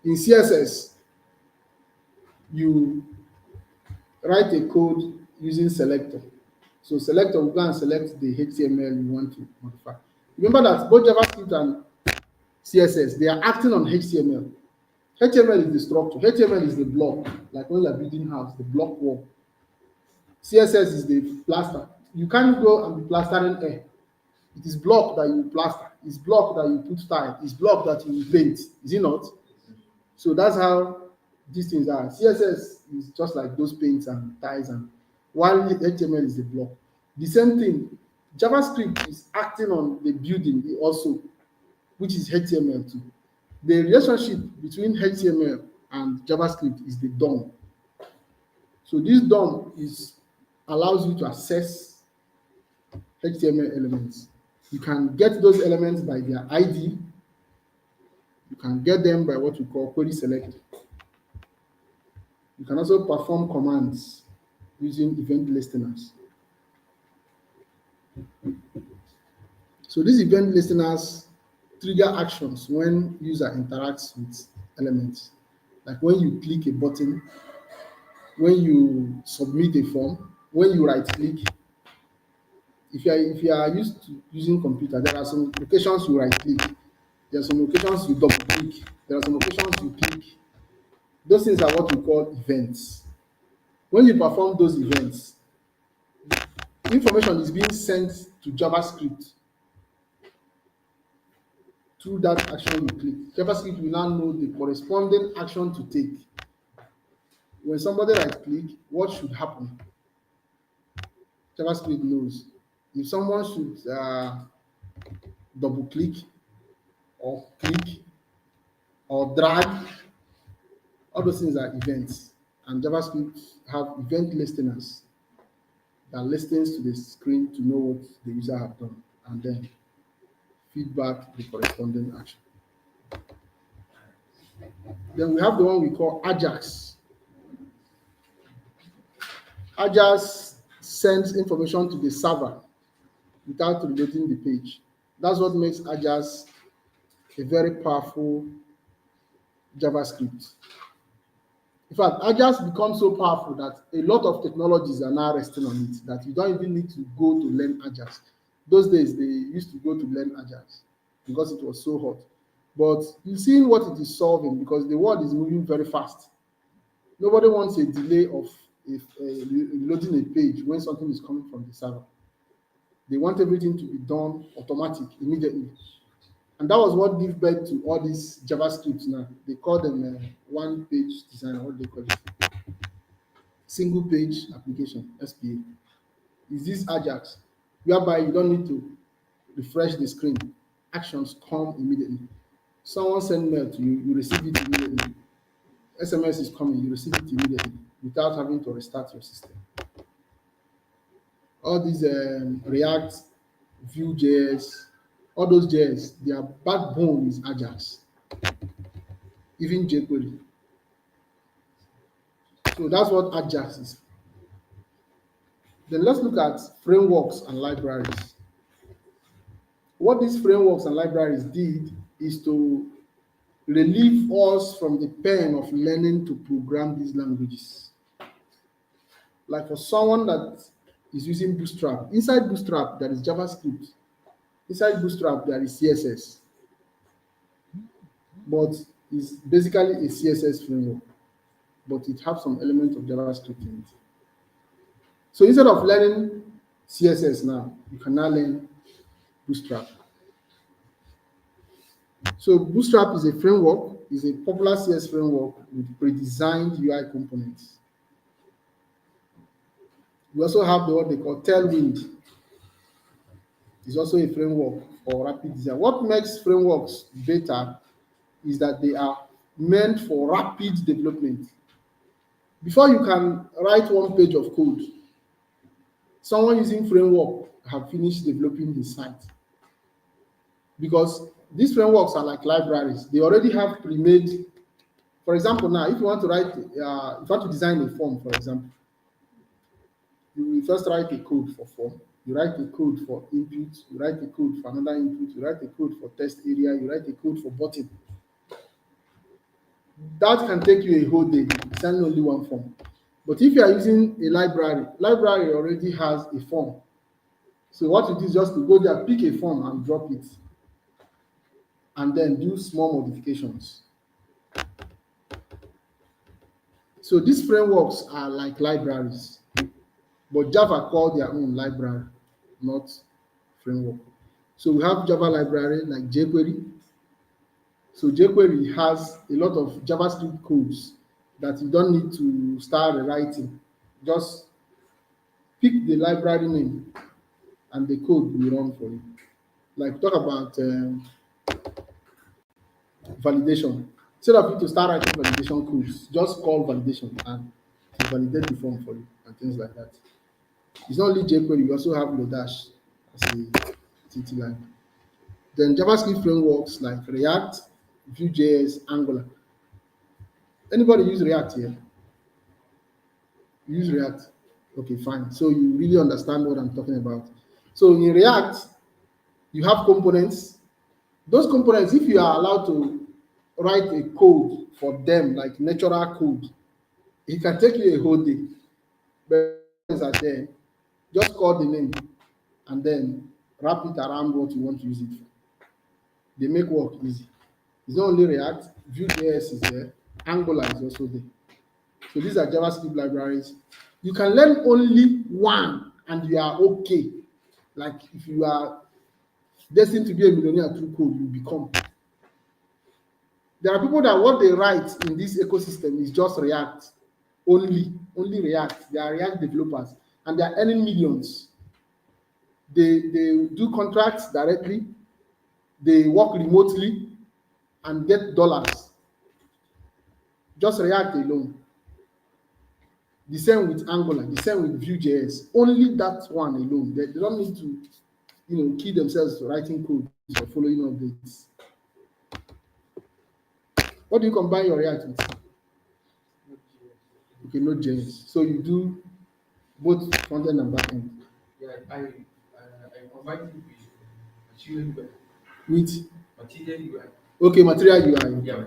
In CSS, you write a code using selector. So selector will go and select the HTML you want to modify. Remember that both JavaScript and CSS, they are acting on HTML. HTML is the structure. HTML is the block, like when you're building house, the block wall. CSS is the plaster. You can't go and be plastering air. It is block that you plaster. It's block that you put tile. It's block that you paint. Is it not? So that's how these things are. CSS is just like those paints and ties, and while HTML is the block. The same thing. JavaScript is acting on the building also, which is HTML too. The relationship between HTML and JavaScript is the DOM. So this DOM is allows you to access HTML elements. You can get those elements by their ID. You can get them by what we call query select. You can also perform commands using event listeners. So these event listeners trigger actions when user interacts with elements. Like when you click a button, when you submit a form, when you right click. If you are used to using computer, there are some locations you right click, there are some locations you double click, there are some locations you click. Those things are what we call events. When you perform those events, information is being sent to JavaScript through that action you click. JavaScript will now know the corresponding action to take. When somebody right click, what should happen? JavaScript knows. If someone should double click or click or drag, all those things are events. And JavaScript have event listeners that listens to the screen to know what the user have done and then feedback the corresponding action. Then we have the one we call Ajax. Ajax sends information to the server without reloading the page. That's what makes Ajax a very powerful JavaScript. In fact, Ajax becomes so powerful that a lot of technologies are now resting on it, that you don't even need to go to learn Ajax. Those days, they used to go to learn Ajax because it was so hot. But you see what it is solving, because the world is moving very fast. Nobody wants a delay of loading a page when something is coming from the server. They want everything to be done automatic immediately. And that was what gave birth to all these JavaScripts now. They call them one page design, what they call it. Single page application, SPA. Is this Ajax, whereby you don't need to refresh the screen. Actions come immediately. Someone send mail to you, you receive it immediately. SMS is coming, you receive it immediately without having to restart your system. All these React, Vue.js, all those JS, their backbone is Ajax. even jQuery. So that's what Ajax is. Then let's look at frameworks and libraries. What these frameworks and libraries did is to relieve us from the pain of learning to program these languages. Like for someone that is using Bootstrap, inside Bootstrap there is JavaScript, inside Bootstrap there is CSS, but it's basically a CSS framework, but it has some element of JavaScript in it. So instead of learning CSS now, you can now learn Bootstrap. So Bootstrap is a framework, is a popular CS framework with pre-designed UI components. We also have what they call Tailwind. It's also a framework for rapid design. What makes frameworks better is that they are meant for rapid development. Before you can write one page of code, someone using framework have finished developing his site. Because these frameworks are like libraries. They already have pre-made. For example, now if you want to write, if you want to design a form, for example, you will first write a code for form. You write a code for input. You write a code for another input. You write a code for test area. You write a code for button. That can take you a whole day designing only one form. But if you are using a library already has a form. So what you do is just to go there, pick a form and drop it, and then do small modifications. So these frameworks are like libraries, but Java called their own library, not framework. So we have Java library like jQuery. So jQuery has a lot of JavaScript codes that you don't need to start rewriting. Just pick the library name and the code will run for you. Like talk about validation. Instead of you to start writing validation codes, just call validation and it will validate the form for you and things like that. It's not only jQuery, you also have Lodash as a TT line. Then JavaScript frameworks like React, Vue.js, Angular. Anybody use React here? You use React? Okay, fine. So you really understand what I'm talking about. So in React, you have components. Those components, if you are allowed to write a code for them, like natural code, it can take you a whole day. But are there, just call the name and then wrap it around what you want to use it for. They make work easy. It's not only React, Vue.js is there, Angular is also there. So these are JavaScript libraries. You can learn only one and you are okay. Like if you are destined to be a millionaire through code, you become. There are people that what they write in this ecosystem is just React, only React. They are React developers and they are earning millions. They do contracts directly, they work remotely and get dollars. Just React alone. The same with Angular, the same with Vue.js. Only that one alone. They don't need to, kill themselves writing code or following updates. What do you combine your React with? Okay, Node.js. So you do both front end and back end. Yeah, I combine it with material UI. With Material UI. okay, material UI. Yeah.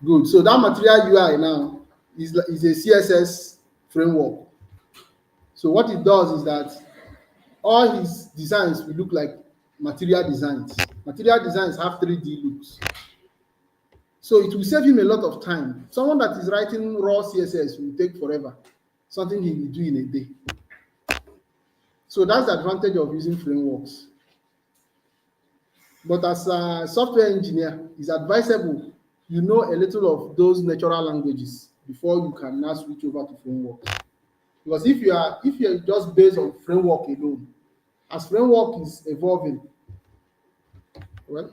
Good. So that material UI now is a CSS framework. So what it does is that all his designs will look like material designs. Material designs have 3D looks. So it will save him a lot of time. Someone that is writing raw CSS will take forever. Something he will do in a day. So that's the advantage of using frameworks. But as a software engineer, it's advisable you know a little of those natural languages before you can now switch over to frameworks. Because if you're just based on framework alone, as framework is evolving, well,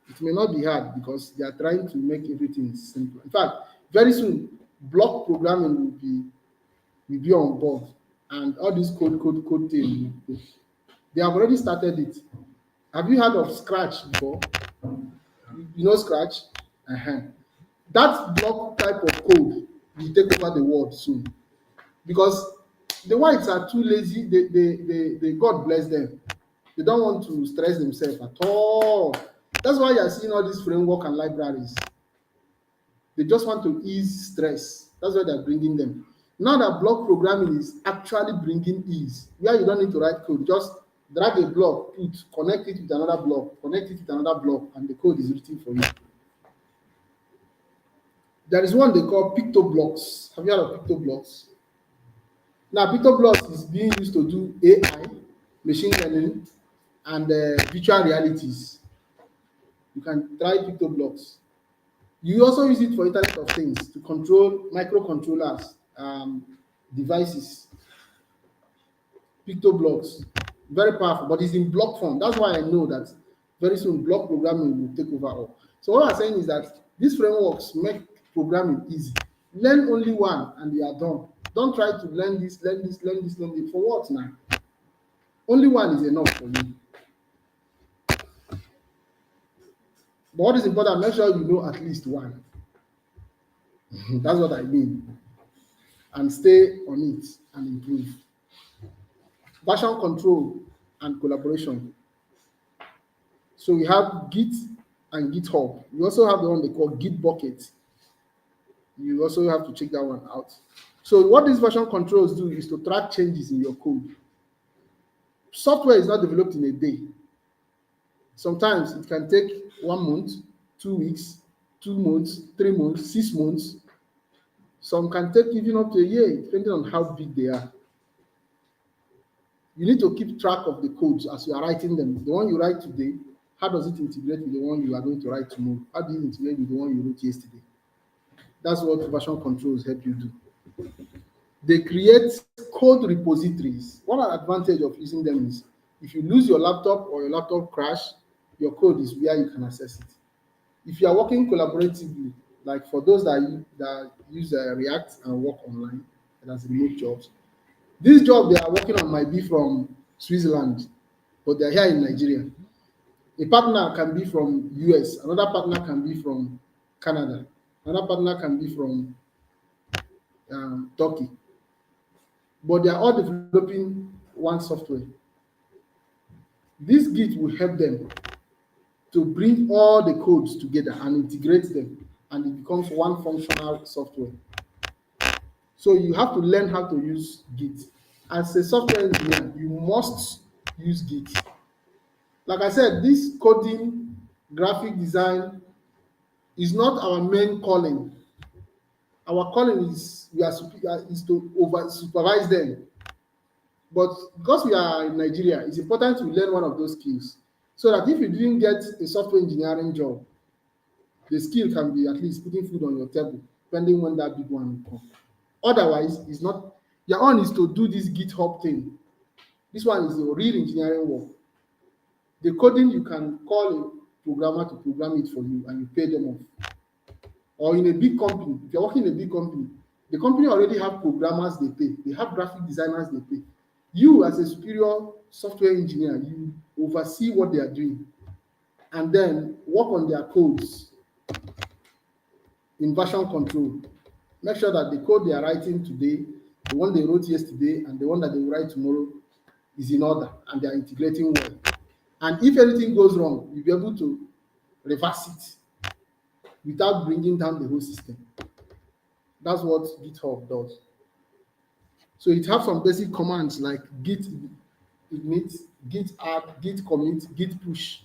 it may not be hard because they are trying to make everything simple. In fact, very soon, block programming will be on board, and all this code thing. They have already started it. Have you heard of Scratch before? You know Scratch? Uh-huh. That block type of code will take over the world soon because the whites are too lazy. God bless them. They don't want to stress themselves at all. That's why you are seeing all these framework and libraries. They just want to ease stress. That's why they're bringing them. Now that block programming is actually bringing ease, where you don't need to write code, just drag a block, connect it with another block, connect it with another block, and the code is written for you. There is one they call pictoblocks. Have you heard of pictoblocks? Now, pictoblocks is being used to do AI, machine learning, and virtual realities. You can try pictoblocks. You also use it for Internet of Things to control microcontrollers, devices, pictoblocks. Very powerful, but it's in block form. That's why I know that very soon block programming will take over all. So what I'm saying is that these frameworks make programming easy. Learn only one and you are done. Don't try to learn this, learn this, learn this, learn this. For what now? Only one is enough for you. But what is important, make sure you know at least one. That's what I mean. And stay on it and improve. Version control and collaboration. So we have Git and GitHub. We also have the one they call Git bucket. You also have to check that one out. So what these version controls do is to track changes in your code. Software is not developed in a day. Sometimes it can take 1 month, 2 weeks, 2 months, 3 months, 6 months. Some can take even up to a year, depending on how big they are. You need to keep track of the codes as you are writing them. The one you write today, how does it integrate with the one you are going to write tomorrow? How do you integrate with the one you wrote yesterday? That's what version controls help you do. They create code repositories. One advantage of using them is if you lose your laptop or your laptop crash, your code is where you can access it. If you are working collaboratively, like for those that use React and work online, and as remote jobs, this job they are working on might be from Switzerland, but they're here in Nigeria. A partner can be from US, another partner can be from Canada, another partner can be from Turkey, but they are all developing one software. This Git will help them to bring all the codes together and integrate them, and it becomes one functional software. So you have to learn how to use Git. As a software engineer, you must use Git. Like I said, this coding, graphic design is not our main calling. Our calling is to over supervise them. But because we are in Nigeria, it's important to learn one of those skills so that if you didn't get a software engineering job, the skill can be at least putting food on your table, depending when that big one will come. Otherwise, it's not. Your own is to do this GitHub thing. This one is the real engineering work. The coding, you can call a programmer to program it for you and you pay them off. Or in a big company, if you're working in a big company, the company already have programmers they pay, they have graphic designers they pay. You, as a superior software engineer, you oversee what they are doing and then work on their codes in version control. Make sure that the code they are writing today, the one they wrote yesterday, and the one that they will write tomorrow is in order and they are integrating well. And if anything goes wrong, you'll be able to reverse it without bringing down the whole system. That's what GitHub does. So it has some basic commands like git init, git add, git commit, git push.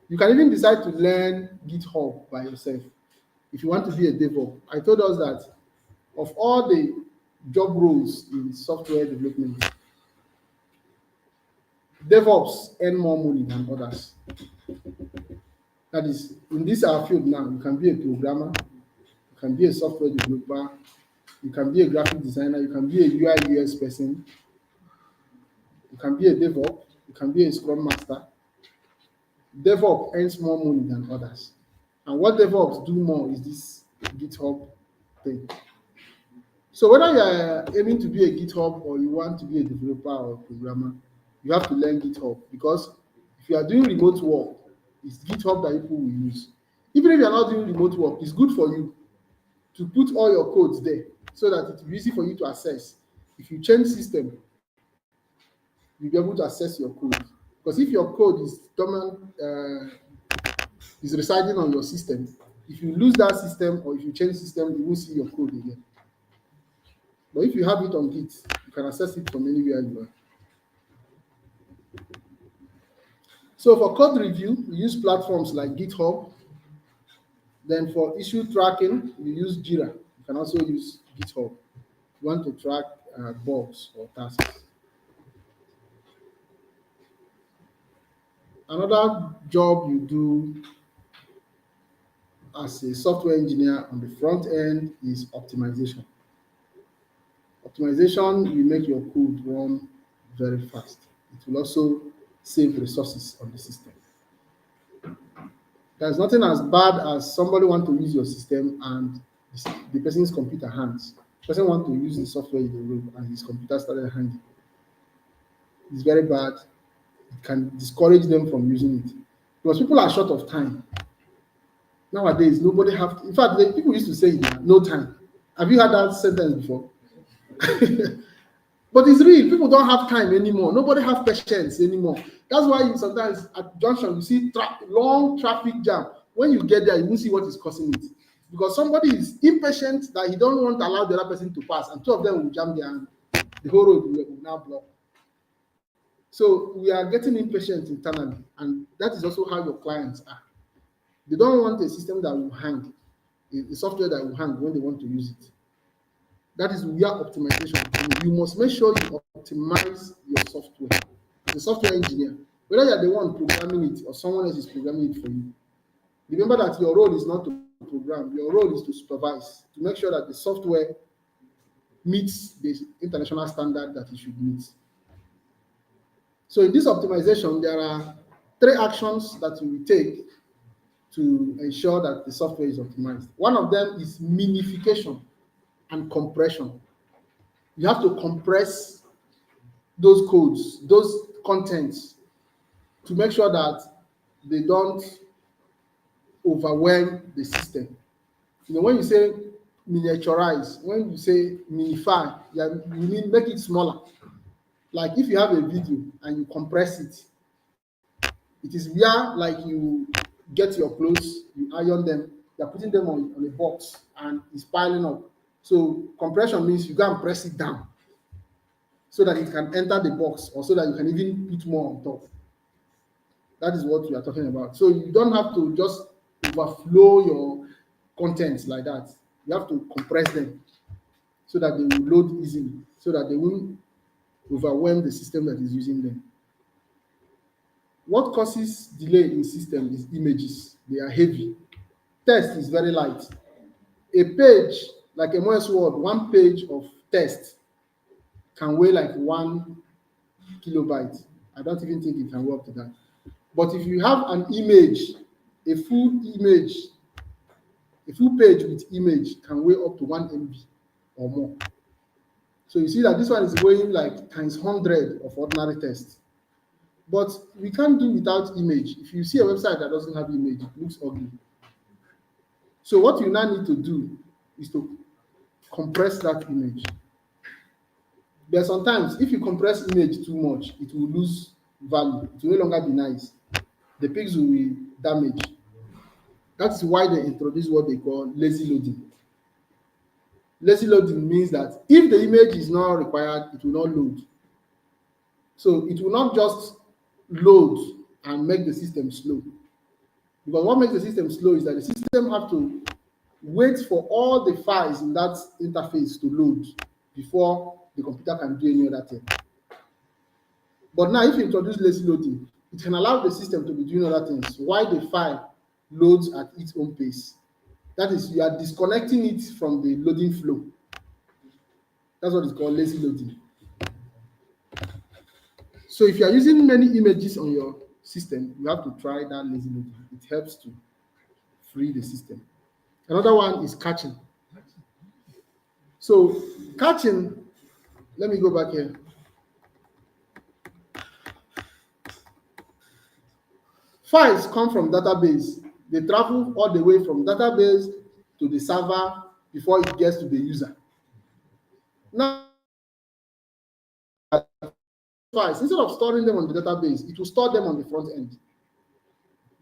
You can even decide to learn GitHub by yourself if you want to be a DevOps. I told us that of all the job roles in software development, DevOps earn more money than others. That is, in this our field now, you can be a programmer, you can be a software developer, you can be a graphic designer, you can be a UI UX person, you can be a DevOps, you can be a Scrum Master. DevOps earns more money than others. And what DevOps do more is this GitHub thing. So whether you are aiming to be a GitHub or you want to be a developer or a programmer, you have to learn GitHub because if you are doing remote work, it's GitHub that people will use. Even if you're not doing remote work, it's good for you to put all your codes there so that it will be easy for you to access. If you change system, you'll be able to access your code. Because if your code is dormant, is residing on your system, if you lose that system or if you change system, you won't see your code again. But if you have it on Git, you can access it from anywhere you are. So for code review, we use platforms like GitHub. Then for issue tracking, we use Jira. You can also use GitHub. You want to track bugs or tasks. Another job you do as a software engineer on the front end is optimization. Optimization will make your code run very fast. It will also save resources on the system. There's nothing as bad as somebody want to use your system and the person's computer hangs. The person want to use the software in the room and his computer started hanging. It's very bad. It can discourage them from using it because people are short of time. Nowadays, nobody have. In fact, people used to say, "No time." Have you heard that sentence before? But it's real. People don't have time anymore. Nobody have patience anymore. That's why sometimes at junction you see long traffic jam. When you get there, you won't see what is causing it because somebody is impatient that he don't want to allow the other person to pass, and two of them will jam there, and the whole road will now block. So we are getting impatient internally, and that is also how your clients are. They don't want a system that will hang, a software that will hang when they want to use it. That is where optimization. You must make sure you optimize your software. As a software engineer, whether you're the one programming it or someone else is programming it for you, remember that your role is not to program, your role is to supervise, to make sure that the software meets the international standard that it should meet. So in this optimization, there are 3 actions that you will take to ensure that the software is optimized. One of them is minification and compression. You have to compress those codes, those contents, to make sure that they don't overwhelm the system. When you say miniaturize, when you say minify, you mean make it smaller. Like if you have a video and you compress it, it is where like you get your clothes, you iron them, you're putting them on a box and it's piling up. So compression means you go and press it down so that it can enter the box or so that you can even put more on top. That is what we are talking about. So you don't have to just overflow your contents like that. You have to compress them so that they will load easily, so that they won't overwhelm the system that is using them. What causes delay in system is images. They are heavy. Text is very light. A page, like a MS Word, 1 page of text can weigh like 1 kilobyte. I don't even think it can work to that. But if you have an image, a full image, a full page with image can weigh up to 1 MB or more. So you see that this one is weighing like times 100 of ordinary text. But we can't do without image. If you see a website that doesn't have image, it looks ugly. So what you now need to do is to compress that image. There are sometimes if you compress image too much, it will lose value. It will no longer be nice. The pixel will be damaged. That's why they introduced what they call lazy loading. Lazy loading means that if the image is not required, it will not load. So it will not just load and make the system slow. Because what makes the system slow is that the system have to wait for all the files in that interface to load before the computer can do any other thing. But now if you introduce lazy loading, it can allow the system to be doing other things while the file loads at its own pace. That is, you are disconnecting it from the loading flow. That's what is called lazy loading. So if you are using many images on your system, you have to try that lazy loading. It helps to free the system. Another one is caching. So caching, let me go back here. Files come from database. They travel all the way from database to the server before it gets to the user. Now, files, instead of storing them on the database, it will store them on the front end.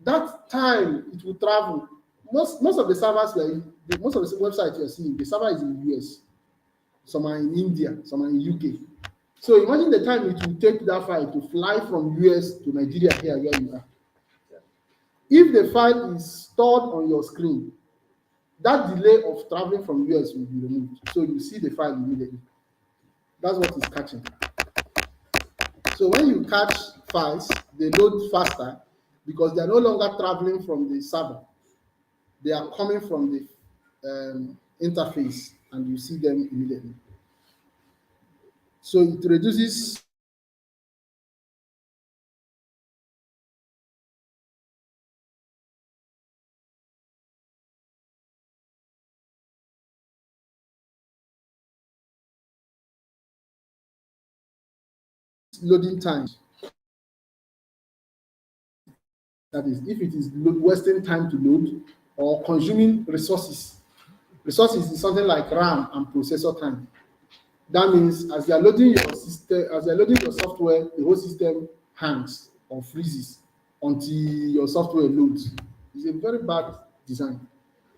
That time it will travel. Most of the servers most of the websites you're seeing, the server is in the US, some are in India, some are in UK. So imagine the time it will take that file to fly from US to Nigeria here where you are. If the file is stored on your screen, that delay of traveling from US will be removed. So you see the file immediately. That's what is catching. So when you catch files, they load faster because they are no longer traveling from the server. They are coming from the interface and you see them immediately. So it reduces loading time. That is, if it is wasting time to load or consuming resources. Resources is something like RAM and processor time. That means as you are loading your system, as you are loading your software, the whole system hangs or freezes until your software loads. It's a very bad design.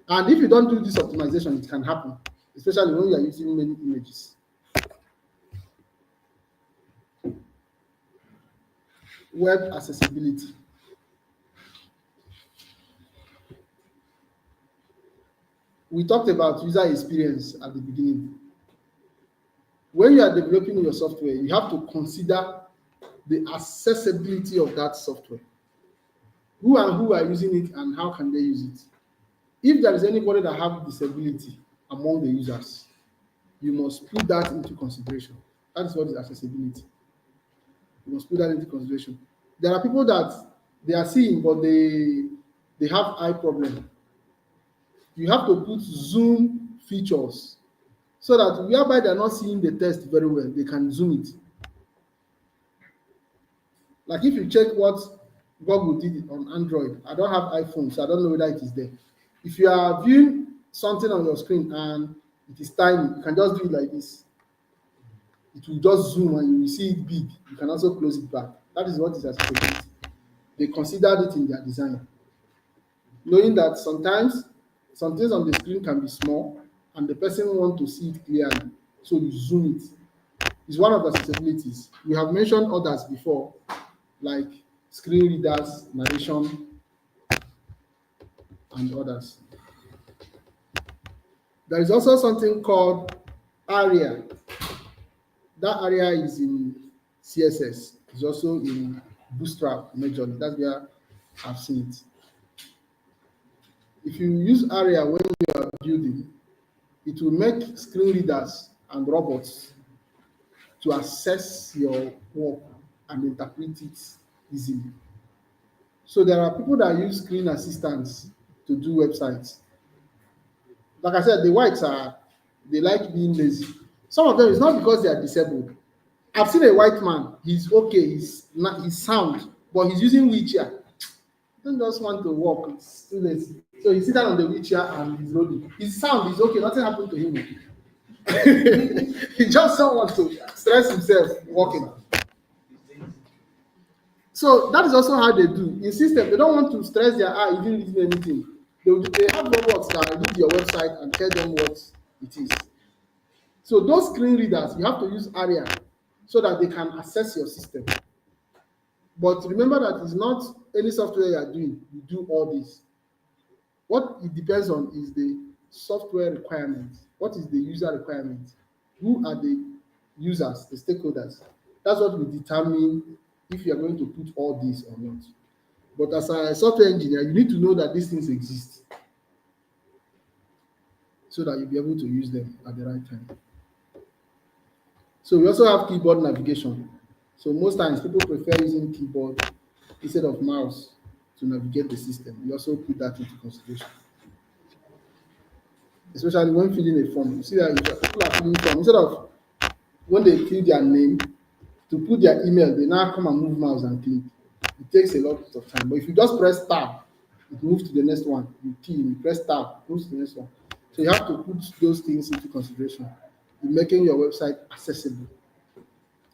And if you don't do this optimization, it can happen, especially when you are using many images. Web accessibility. We talked about user experience at the beginning. When you are developing your software, you have to consider the accessibility of that software. Who and who are using it and how can they use it? If there is anybody that have disability among the users, you must put that into consideration. That is what is accessibility. You must put that into consideration. There are people that they are seeing, but they have eye problem. You have to put zoom features so that whereby they are not seeing the text very well, they can zoom it. Like if you check what Google did on Android, I don't have iPhone, so I don't know whether it is there. If you are viewing something on your screen and it is tiny, you can just do it like this. It will just zoom and you will see it big. You can also close it back. That is what is accessibility. They considered it in their design, knowing that sometimes some things on the screen can be small and the person want to see it clearly, so you zoom it. It's one of the accessibilities. We have mentioned others before, like screen readers, narration, and others. There is also something called ARIA. That area is in CSS. It's also in Bootstrap majorly. That's where I've seen it. If you use ARIA when you are building, it will make screen readers and robots to access your work and interpret it easily. So there are people that use screen assistants to do websites. Like I said, the whites are they like being lazy. Some of them is not because they are disabled. I've seen a white man. He's okay. He's sound, but he's using wheelchair. He don't just want to walk. It's too lazy. So he sit down on the wheelchair and he's loading. His sound is okay. Nothing happened to him. He just don't want to stress himself walking. So that is also how they do. In system, they don't want to stress their eye even reading anything. They have robots that read your website and tell them what it is. So those screen readers, you have to use ARIA so that they can access your system. But remember that it's not any software you are doing, you do all this. What it depends on is the software requirement. What is the user requirement? Who are the users, the stakeholders? That's what will determine if you are going to put all this or not. But as a software engineer, you need to know that these things exist so that you'll be able to use them at the right time. So we also have keyboard navigation. So most times people prefer using keyboard instead of mouse to navigate the system. We also put that into consideration. Especially when filling a form. You see that if people are filling form, instead of when they fill their name, to put their email, they now come and move mouse and click. It takes a lot of time. But if you just press tab, it moves to the next one. You key, you press tab, it moves to the next one. So you have to put those things into consideration in making your website accessible.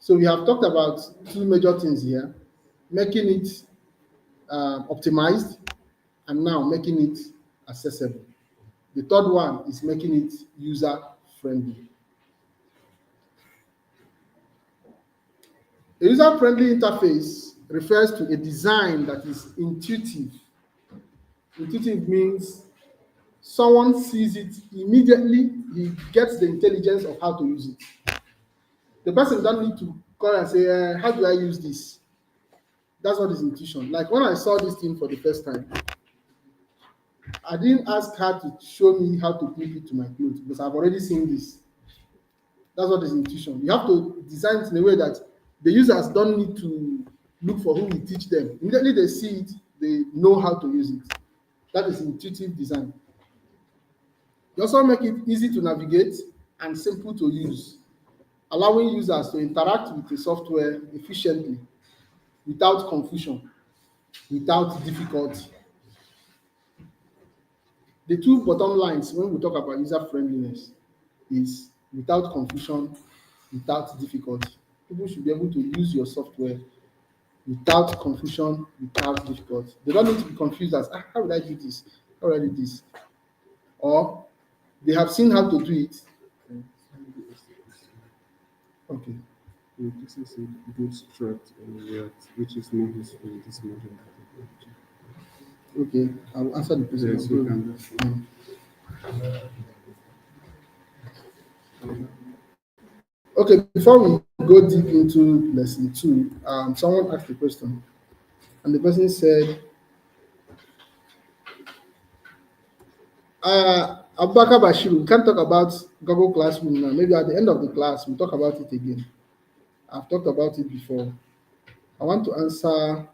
So we have talked about two major things here: making it optimized, and now making it accessible. The third one is making it user friendly. A user friendly interface refers to a design that is intuitive. Intuitive means someone sees it immediately, he gets the intelligence of how to use it. The person don't need to call and say, how do I use this? That's what is intuition. Like when I saw this thing for the first time, I didn't ask her to show me how to clip it to my clothes because I've already seen this. That's what is intuition. You have to design it in a way that the users don't need to look for who will teach them. Immediately they see it, they know how to use it. That is intuitive design. You also make it easy to navigate and simple to use, allowing users to interact with the software efficiently, without confusion, without difficulty. The two bottom lines when we talk about user friendliness is without confusion, without difficulty. People should be able to use your software without confusion, without difficulty. They don't need to be confused as how would I do this? How would I do this? Or they have seen how to do it. Okay. This is a bootstrap React, which is more useful in this modern technology. Okay, I'll answer the question. Yes, you can. Okay, before we go deep into lesson two, someone asked a question, and the person said, Abubakar Bashir, we can't talk about Google Classroom now. Maybe at the end of the class, we'll talk about it again. I've talked about it before. I want to answer.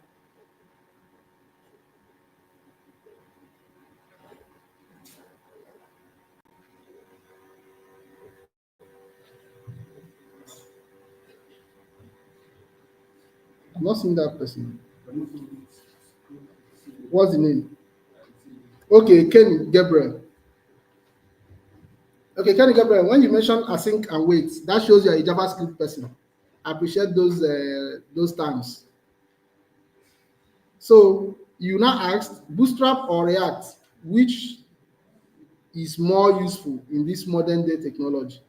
I'm not seeing that person. What's the name? Okay, Kenny Gabriel. Okay, Kenny Gabriel, when you mention async and wait, that shows you're a JavaScript person. I appreciate those terms. So you now asked Bootstrap or React, which is more useful in this modern day technology?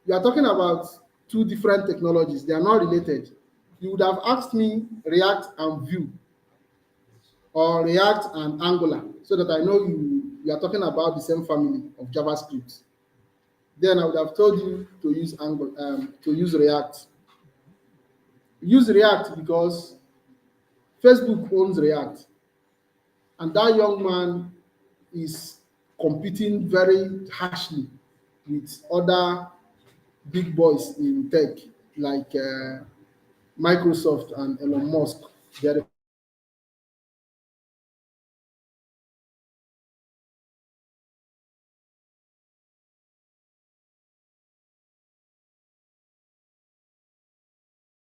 You are talking about two different technologies, they are not related. You would have asked me React and Vue or React and Angular so that I know you are talking about the same family of JavaScript. Then I would have told you to use to use React. Use React because Facebook owns React, and that young man is competing very harshly with other big boys in tech like Microsoft and Elon Musk. They are the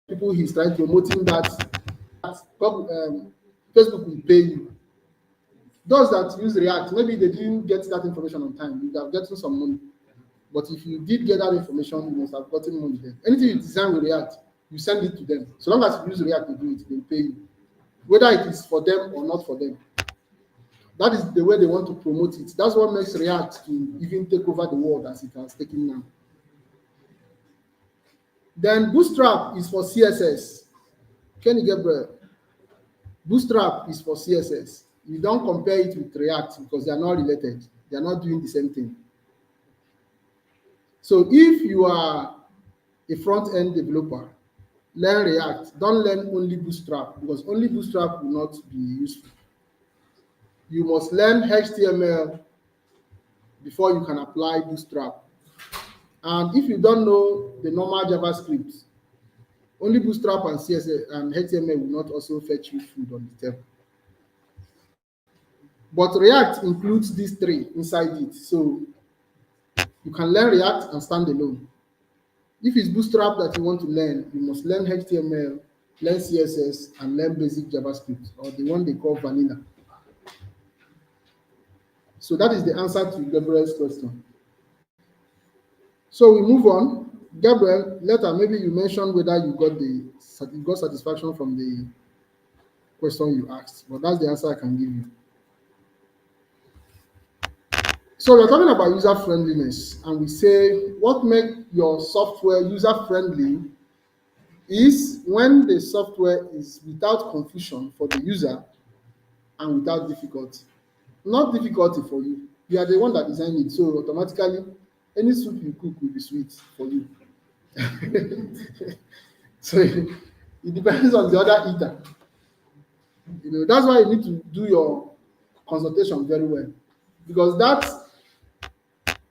people he's trying promoting that Facebook will pay you. Those that use React, maybe they didn't get that information on time. You have gotten some money. But if you did get that information, you must have gotten money there. Anything you design with React, you send it to them. So long as you use React to do it, they pay you. Whether it is for them or not for them. That is the way they want to promote it. That's what makes React to even take over the world as it has taken now. Then Bootstrap is for CSS. Kenny Gabriel, Bootstrap is for CSS. You don't compare it with React because they are not related. They are not doing the same thing. So if you are a front-end developer, learn React. Don't learn only Bootstrap because only Bootstrap will not be useful. You must learn HTML before you can apply Bootstrap. And if you don't know the normal JavaScript, only Bootstrap and CSS and HTML will not also fetch you food on the table. But React includes these three inside it. So you can learn React and stand alone. If it's Bootstrap that you want to learn, you must learn HTML, learn CSS, and learn basic JavaScript, or the one they call vanilla. So that is the answer to Gabriel's question. So we move on. Gabriel, later maybe you mentioned whether you got satisfaction from the question you asked, but that's the answer I can give you. So we're talking about user friendliness, and we say what makes your software user friendly is when the software is without confusion for the user and without difficulty. Not difficulty for you. You are the one that designed it, so automatically any soup you cook will be sweet for you. So it depends on the other eater. That's why you need to do your consultation very well. Because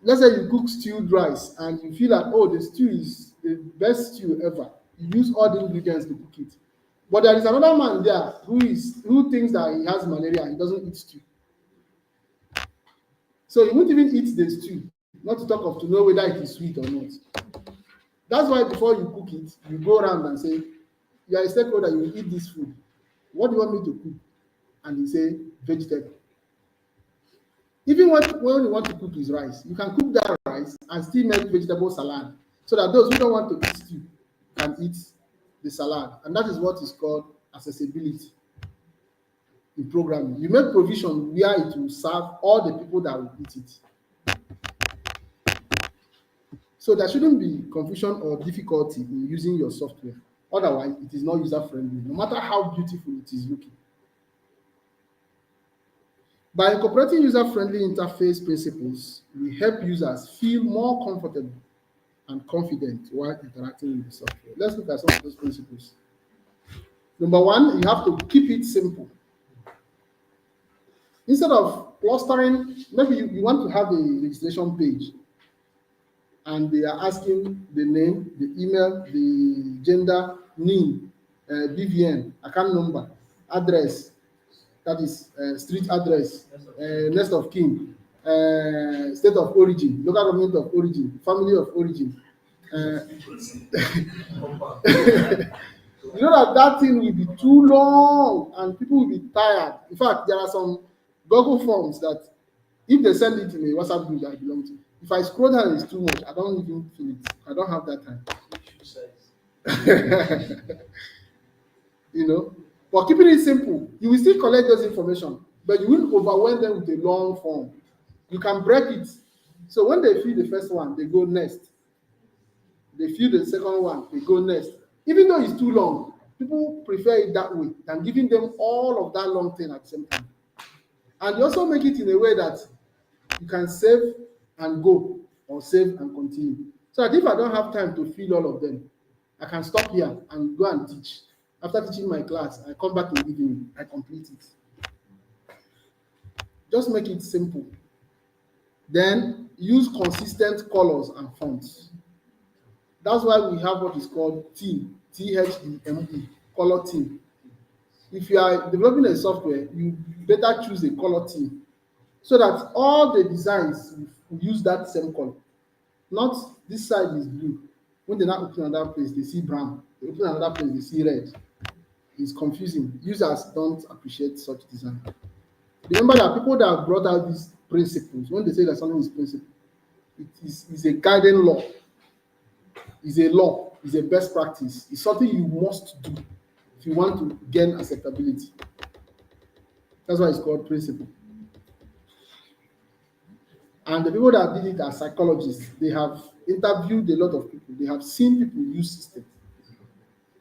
let's say you cook stewed rice and you feel like, oh, the stew is the best stew ever. You use all the ingredients to cook it. But there is another man there who thinks that he has malaria and he doesn't eat stew. So he won't even eat the stew, not to talk of to know whether it is sweet or not. That's why before you cook it, you go around and say, you are a stakeholder, you will eat this food. What do you want me to cook? And he say, vegetable. Even when you want to cook his rice, you can cook that rice and still make vegetable salad so that those who don't want to eat stew can eat the salad. And that is what is called accessibility in programming. You make provision where it will serve all the people that will eat it. So there shouldn't be confusion or difficulty in using your software. Otherwise, it is not user-friendly, no matter how beautiful it is looking. By incorporating user-friendly interface principles, we help users feel more comfortable and confident while interacting with the software. Let's look at some of those principles. Number one, you have to keep it simple. Instead of clustering, maybe you want to have a registration page and they are asking the name, the email, the gender, NIN, BVN, account number, address, that is street address, next of kin, state of origin, local government of origin, family of origin. You know that thing will be too long and people will be tired. In fact, there are some Google forms that if they send it in a WhatsApp group that I belong to, if I scroll down, it's too much. I don't even feel it. I don't have that time. But keeping it simple, you will still collect those information, but you will overwhelm them with a long form. You can break it. So when they fill the first one, they go next. They fill the second one, they go next. Even though it's too long, people prefer it that way than giving them all of that long thing at the same time. And you also make it in a way that you can save and go or save and continue. So that if I don't have time to fill all of them, I can stop here and go and teach. After teaching my class, I come back in the evening, I complete it. Just make it simple. Then use consistent colors and fonts. That's why we have what is called theme, THEME, color theme. If you are developing a software, you better choose a color theme so that all the designs will use that same color. Not this side is blue. When they now open another place, they see brown. They open another place, they see red. It's confusing. Users don't appreciate such design. Remember that people that have brought out these principles, when they say that something is principle, it is a guiding law. It's a law. It's a best practice. It's something you must do if you want to gain acceptability. That's why it's called principle. And the people that did it are psychologists. They have interviewed a lot of people. They have seen people use systems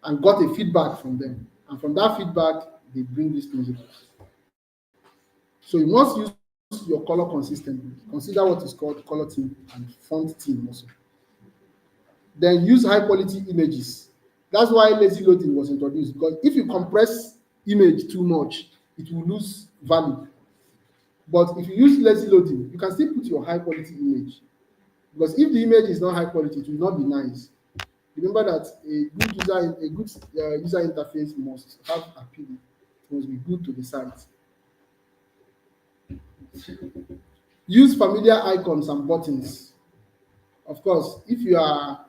and got a feedback from them. And from that feedback, they bring these principles. So you must use your color consistently. Consider what is called color theme and font theme also. Then use high quality images. That's why lazy loading was introduced, because if you compress image too much, it will lose value. But if you use lazy loading, you can still put your high quality image. Because if the image is not high quality, it will not be nice. Remember that a good user interface must have appeal. It must be good to the site. Use familiar icons and buttons. Of course, if you are,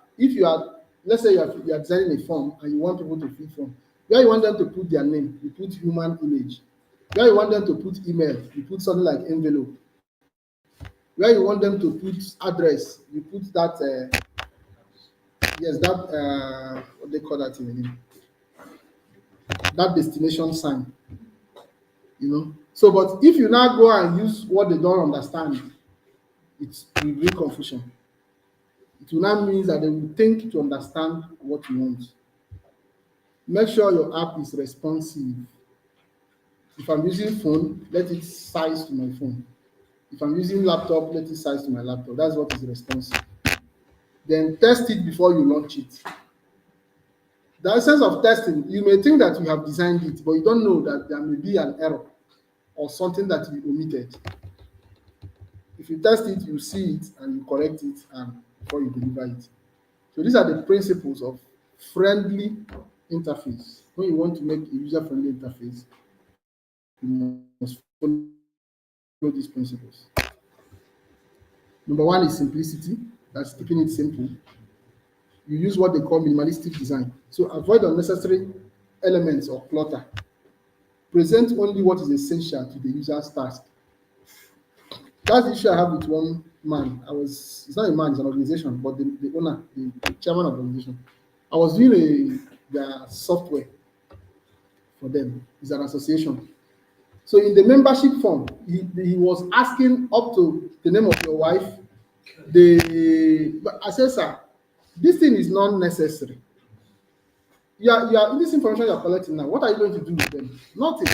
let's say you are designing a form and you want people to fill form, where you want them to put their name, you put human image. Where you want them to put email, you put something like envelope. Where you want them to put address, you put that, yes, that, what they call that thing again? That destination sign, you know. So, but if you now go and use what they don't understand, it will bring confusion. It will now mean that they will think to understand what you want. Make sure your app is responsive. If I'm using phone, let it size to my phone. If I'm using laptop, let it size to my laptop. That's what is responsive. Then test it before you launch it. The essence of testing, you may think that you have designed it, but you don't know that there may be an error or something that you omitted. If you test it, you see it and you correct it and before you deliver it. So these are the principles of friendly interface. When you want to make a user-friendly interface, you must follow these principles. Number one is simplicity. That's keeping it simple. You use what they call minimalistic design. So avoid unnecessary elements or clutter. Present only what is essential to the user's task. That's the issue I have with one man. It's not a man, it's an organization, but the owner, the chairman of the organization. I was doing their software for them. It's an association. So in the membership form, he was asking up to the name of your wife. But I said, sir, this thing is not necessary. This information you're collecting now, what are you going to do with them? Nothing.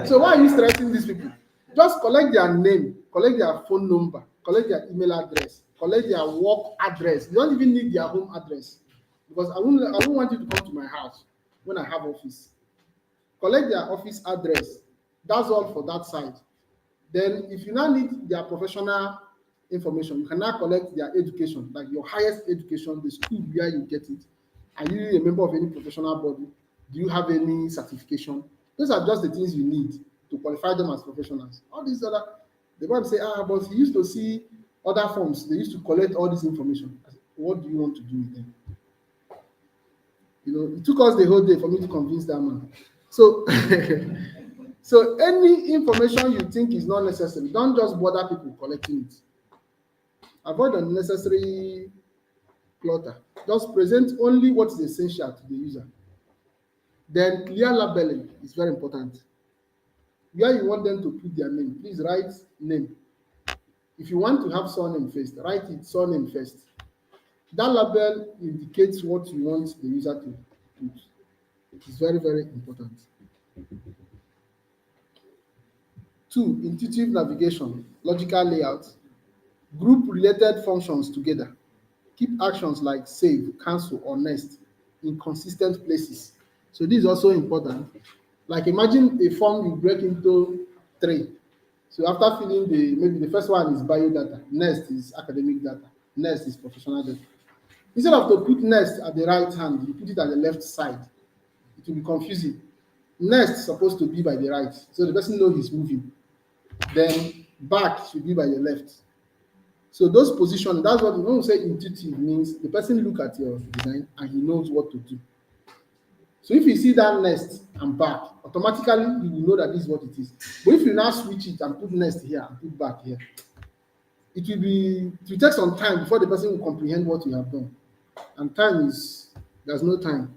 So why are you stressing these people? Just collect their name, collect their phone number, collect their email address, collect their work address. You don't even need their home address because I won't want you to come to my house when I have office. Collect their office address. That's all for that side. Then if you now need their professional information, you can now collect their education, like your highest education, the school where you get it. Are you a member of any professional body? Do you have any certification? Those are just the things you need to qualify them as professionals. All these other, they go and say, but he used to see other forms. They used to collect all this information. I said, what do you want to do with them? You know, it took us the whole day for me to convince that man. So, so any information you think is not necessary, don't just bother people collecting it. Avoid unnecessary clutter. Just present only what is essential to the user. Then clear labeling is very important. Where you want them to put their name, please write name. If you want to have surname first, write it surname first. That label indicates what you want the user to put. It is very, very important. 2, intuitive navigation, logical layout. Group related functions together. Keep actions like save, cancel, or next in consistent places. So this is also important. Like imagine a form you break into 3. So after filling maybe the first one is bio data, next is academic data, next is professional data. Instead of to put next at the right hand, you put it at the left side. It will be confusing. Next is supposed to be by the right, so the person knows he's moving. Then back should be by the left. So those positions, that's what when we say intuitive means the person look at your design and he knows what to do. So if you see that next and back, automatically you will know that this is what it is. But if you now switch it and put next here and put back here, it will take some time before the person will comprehend what you have done. And there's no time.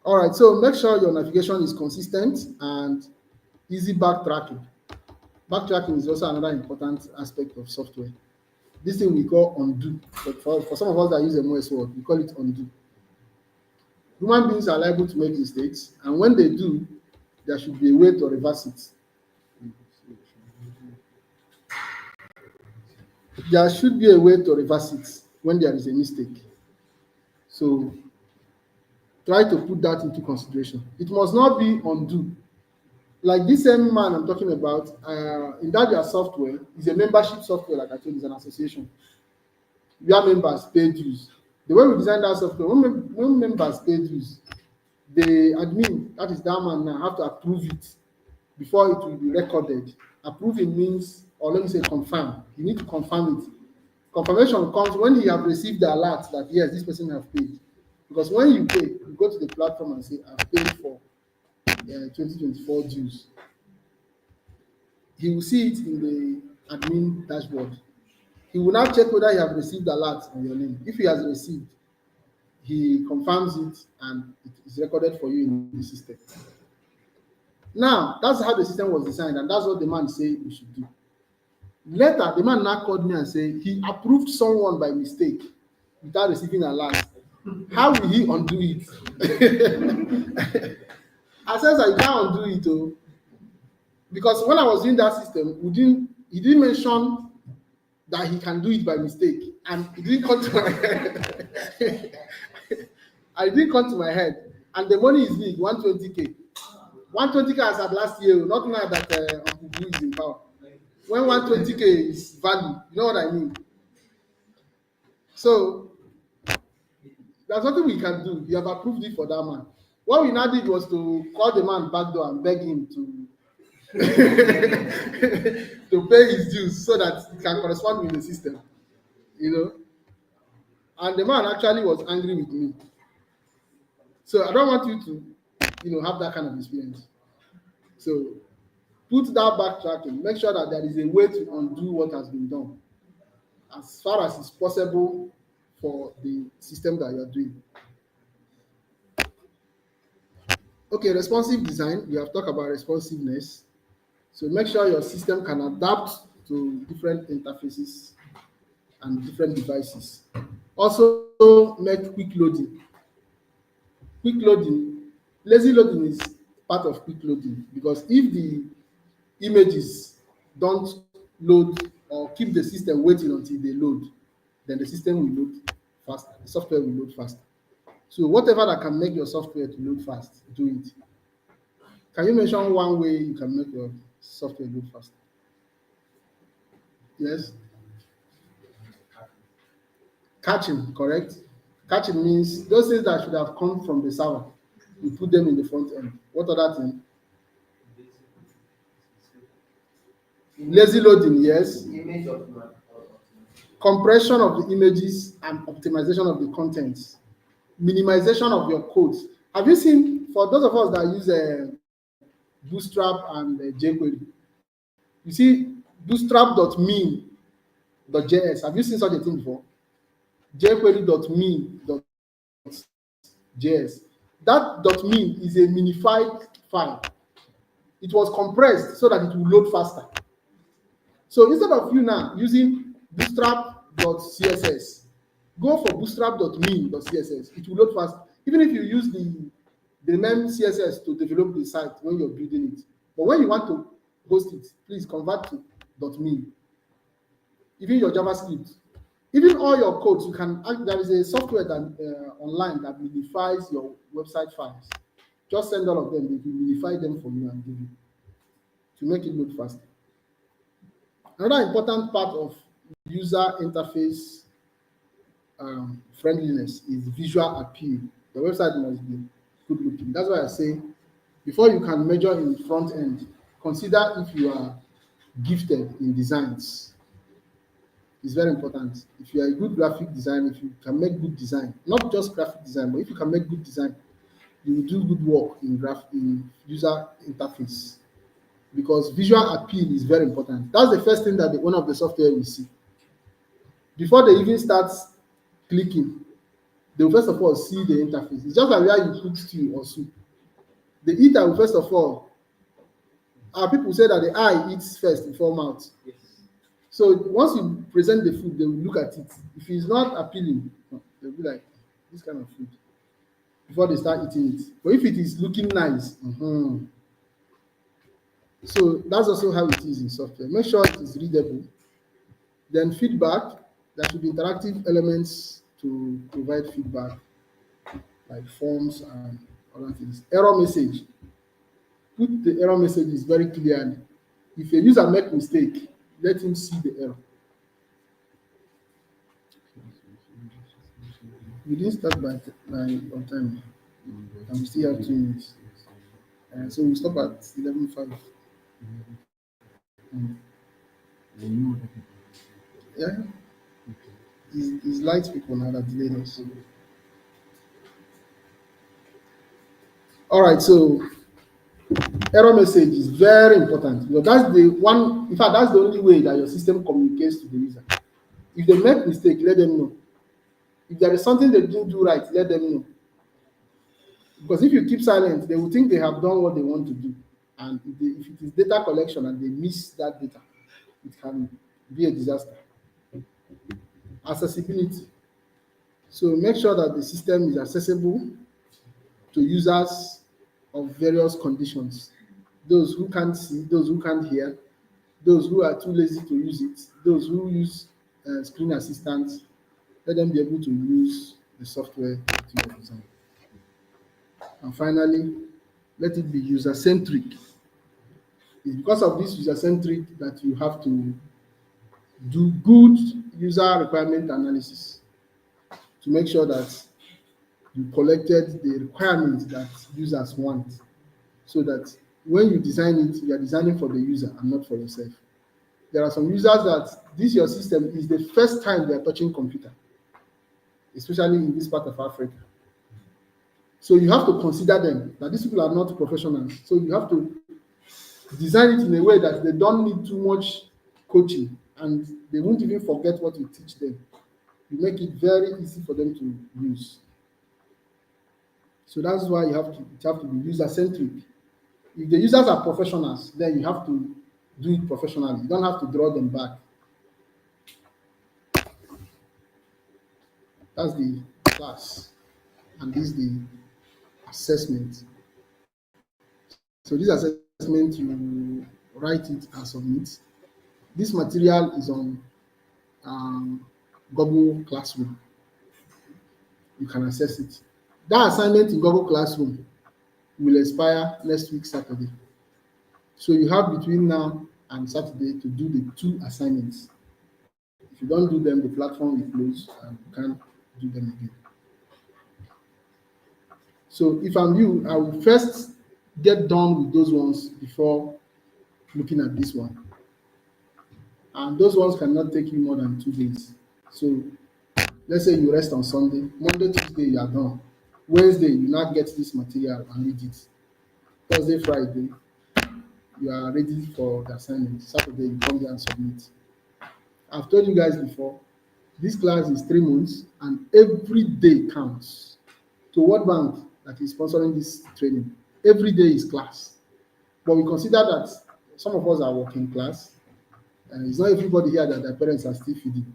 All right, so make sure your navigation is consistent and easy backtracking. Backtracking is also another important aspect of software. This thing we call undo, but for some of us that use MS Word, we call it undo. Human beings are liable to make mistakes, and when they do, there should be a way to reverse it. There should be a way to reverse it when there is a mistake. So try to put that into consideration. It must not be undo. Like this same man I'm talking about, in that their software is a membership software, like I told you, it's an association. Where members pay dues. The way we design that software, when members pay dues, the admin, that is that man now, have to approve it before it will be recorded. Approving means, or let me say confirm. You need to confirm it. Confirmation comes when he have received the alert that yes, this person have paid. Because when you pay, you go to the platform and say, I've paid for 2024 dues. he will see it in the admin dashboard. He will now check whether you have received alert on your name. If he has received, he confirms it and it is recorded for you in the system. Now, that's how the system was designed, and that's what the man said we should do. Later, the man now called me and said he approved someone by mistake without receiving alert. How will he undo it? I said, "Sir, you can't undo it, oh." Because when I was doing that system, he didn't mention that he can do it by mistake, and it didn't come to my head. I didn't come to my head, and the money is big, 120k. 120k as at last year, not now that Uncle Blue is in power. When 120k is value, you know what I mean? So there's nothing we can do. You have approved it for that man. What we now did was to call the man back door and beg him to to pay his dues so that it can correspond with the system, you know. And the man actually was angry with me. So I don't want you to, have that kind of experience. So put that backtracking. Make sure that there is a way to undo what has been done, as far as it's possible for the system that you're doing. Okay, responsive design. We have talked about responsiveness. So make sure your system can adapt to different interfaces and different devices. Also, make quick loading. Quick loading, lazy loading is part of quick loading, because if the images don't load or keep the system waiting until they load, then the system will load faster. The software will load faster. So whatever that can make your software to load fast, do it. Can you mention one way you can make your software load faster? Yes? Catching, correct? Catching means those things that should have come from the server, you put them in the front end. What other thing? Lazy loading, yes. Image of my Compression of the images and optimization of the contents. Minimization of your codes. Have you seen, for those of us that use Bootstrap and jQuery, you see bootstrap.me.js. Have you seen such a thing before? jQuery.me.js. That .me is a minified file. It was compressed so that it will load faster. So instead of you now using bootstrap.css, go for bootstrap.me.css. It will load fast. Even if you use the name CSS to develop the site when you're building it. But when you want to host it, please convert to .me. Even your JavaScript, even all your codes, you can. There is a software that online that minifies your website files. Just send all of them. They will minify them for you and give you to make it load faster. Another important part of user interface friendliness is visual appeal. The website must be good looking. That's why I say, before you can measure in front end, consider if you are gifted in designs. It's very important. If you are a good graphic designer, if you can make good design, not just graphic design, but if you can make good design, you will do good work in user interface, because visual appeal is very important. That's the first thing that one of the software will see. Before they even start clicking, they will first of all see the interface. It's just like where you cook stew or soup. The eater will first of all, our people say that the eye eats first before mouth. yes. So once you present the food, they will look at it. If it's not appealing, they'll be like, this kind of food, before they start eating it. But if it is looking nice, so that's also how it is in software. Make sure it is readable. Then feedback, there should be interactive elements to provide feedback, like forms and other things. Error message. Put the error messages very clearly. If a user make mistake, let him see the error. We didn't start by on time, and we still have 2 minutes. So we stop at 11:05. Yeah, it's light people now that delayed us. All right, so Error message is very important because that's the one, in fact, that's the only way that your system communicates to the user. If they make mistake, let them know. If there is something they didn't do right, let them know. Because if you keep silent, they will think they have done what they want to do. And if it is data collection and they miss that data, it can be a disaster. Accessibility. So make sure that the system is accessible to users of various conditions. Those who can't see, those who can't hear, those who are too lazy to use it, those who use screen assistants, let them be able to use the software that you have designed. And finally, let it be user-centric. It's because of this user-centric that you have to do good user requirement analysis to make sure that you collected the requirements that users want, so that when you design it, you are designing for the user and not for yourself. There are some users that this your system is the first time they are touching computer, especially in this part of Africa. So you have to consider them, that these people are not professionals. So you have to design it in a way that they don't need too much coaching and they won't even forget what you teach them. You make it very easy for them to use. So that's why it have to be user-centric. If the users are professionals, then you have to do it professionally. You don't have to draw them back. That's the class. And this is the assessment. So this assessment, you write it and submit. This material is on Google Classroom. You can access it. That assignment in Google Classroom will expire next week, Saturday. So you have between now and Saturday to do the 2 assignments. If you don't do them, the platform will close and you can't do them again. So if I'm you, I will first get done with those ones before looking at this one. And those ones cannot take you more than 2 days. So let's say you rest on Sunday, Monday, Tuesday, you are done. Wednesday, you now get this material and read it. Thursday, Friday, you are ready for the assignment. Saturday, you come there and submit. I've told you guys before, this class is 3 months and every day counts. To World Bank that is sponsoring this training, every day is class. But we consider that some of us are working class, and it's not everybody here that their parents are still feeding.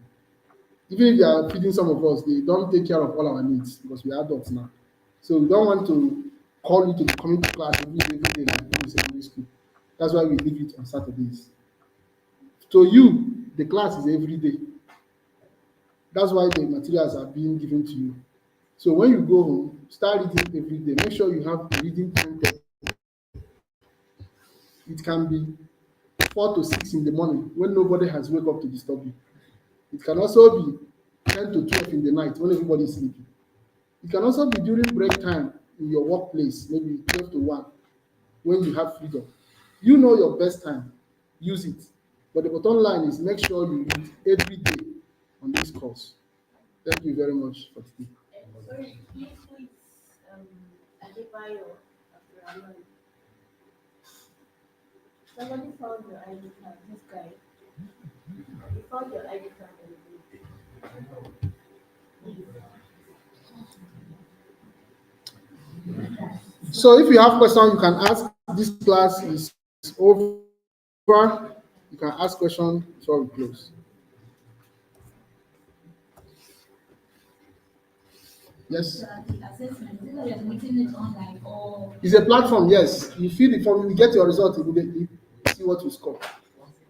Even if they are feeding some of us, they don't take care of all our needs because we are adults now. So we don't want to call you to the community class every day like in secondary school. That's why we leave it on Saturdays. To you, the class is every day. That's why the materials are being given to you. So when you go home, start reading every day. Make sure you have a reading time. It can be 4 to 6 in the morning when nobody has wake up to disturb you. It can also be 10 to 12 in the night when everybody is sleeping. It can also be during break time in your workplace, maybe 12 to 1, when you have freedom. You know your best time, use it. But the bottom line is make sure you read every day on this course. Thank you very much for today. Sorry, who is Adebayo Abdulrahman? Somebody found your ID card, this guy. He found your ID card and So if you have questions, you can ask. This class is over. You can ask questions before we close. Yes. the assessment, is that you're submitting it online or It's a platform, yes. You fill the form, you get your result immediately, see what you score.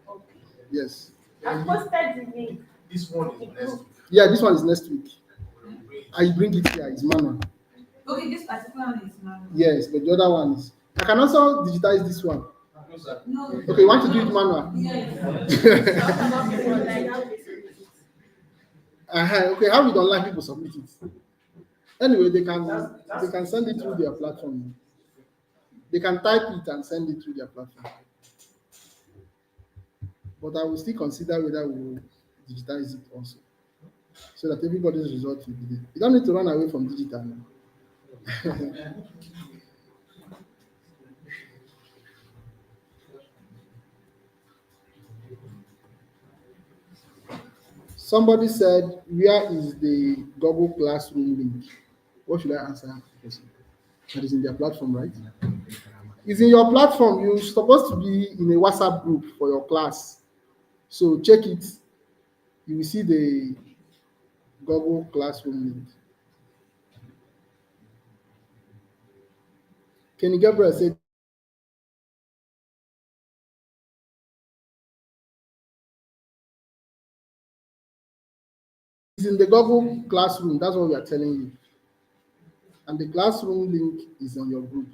okay. Yes. I posted the link. This one is next week. Yeah, this one is next week. I bring it here, it's manual. Okay, this particular one is manual. Yes, but the other one is. I can also digitize this one. No, sir. No. Okay, you want to do it manual? Okay, how we don't like people submit it? Anyway, they can send it through their platform. They can type it and send it through their platform. But I will still consider whether we will digitize it also, so that everybody's result will be there. You don't need to run away from digital now. Somebody said, where is the Google Classroom link? What should I answer the person? That is in their platform, right? It's in your platform. You're supposed to be in a WhatsApp group for your class. So check it. You will see the Google Classroom link. Kenny Gabriel said, it's in the Google Classroom. That's what we are telling you. And the classroom link is on your group.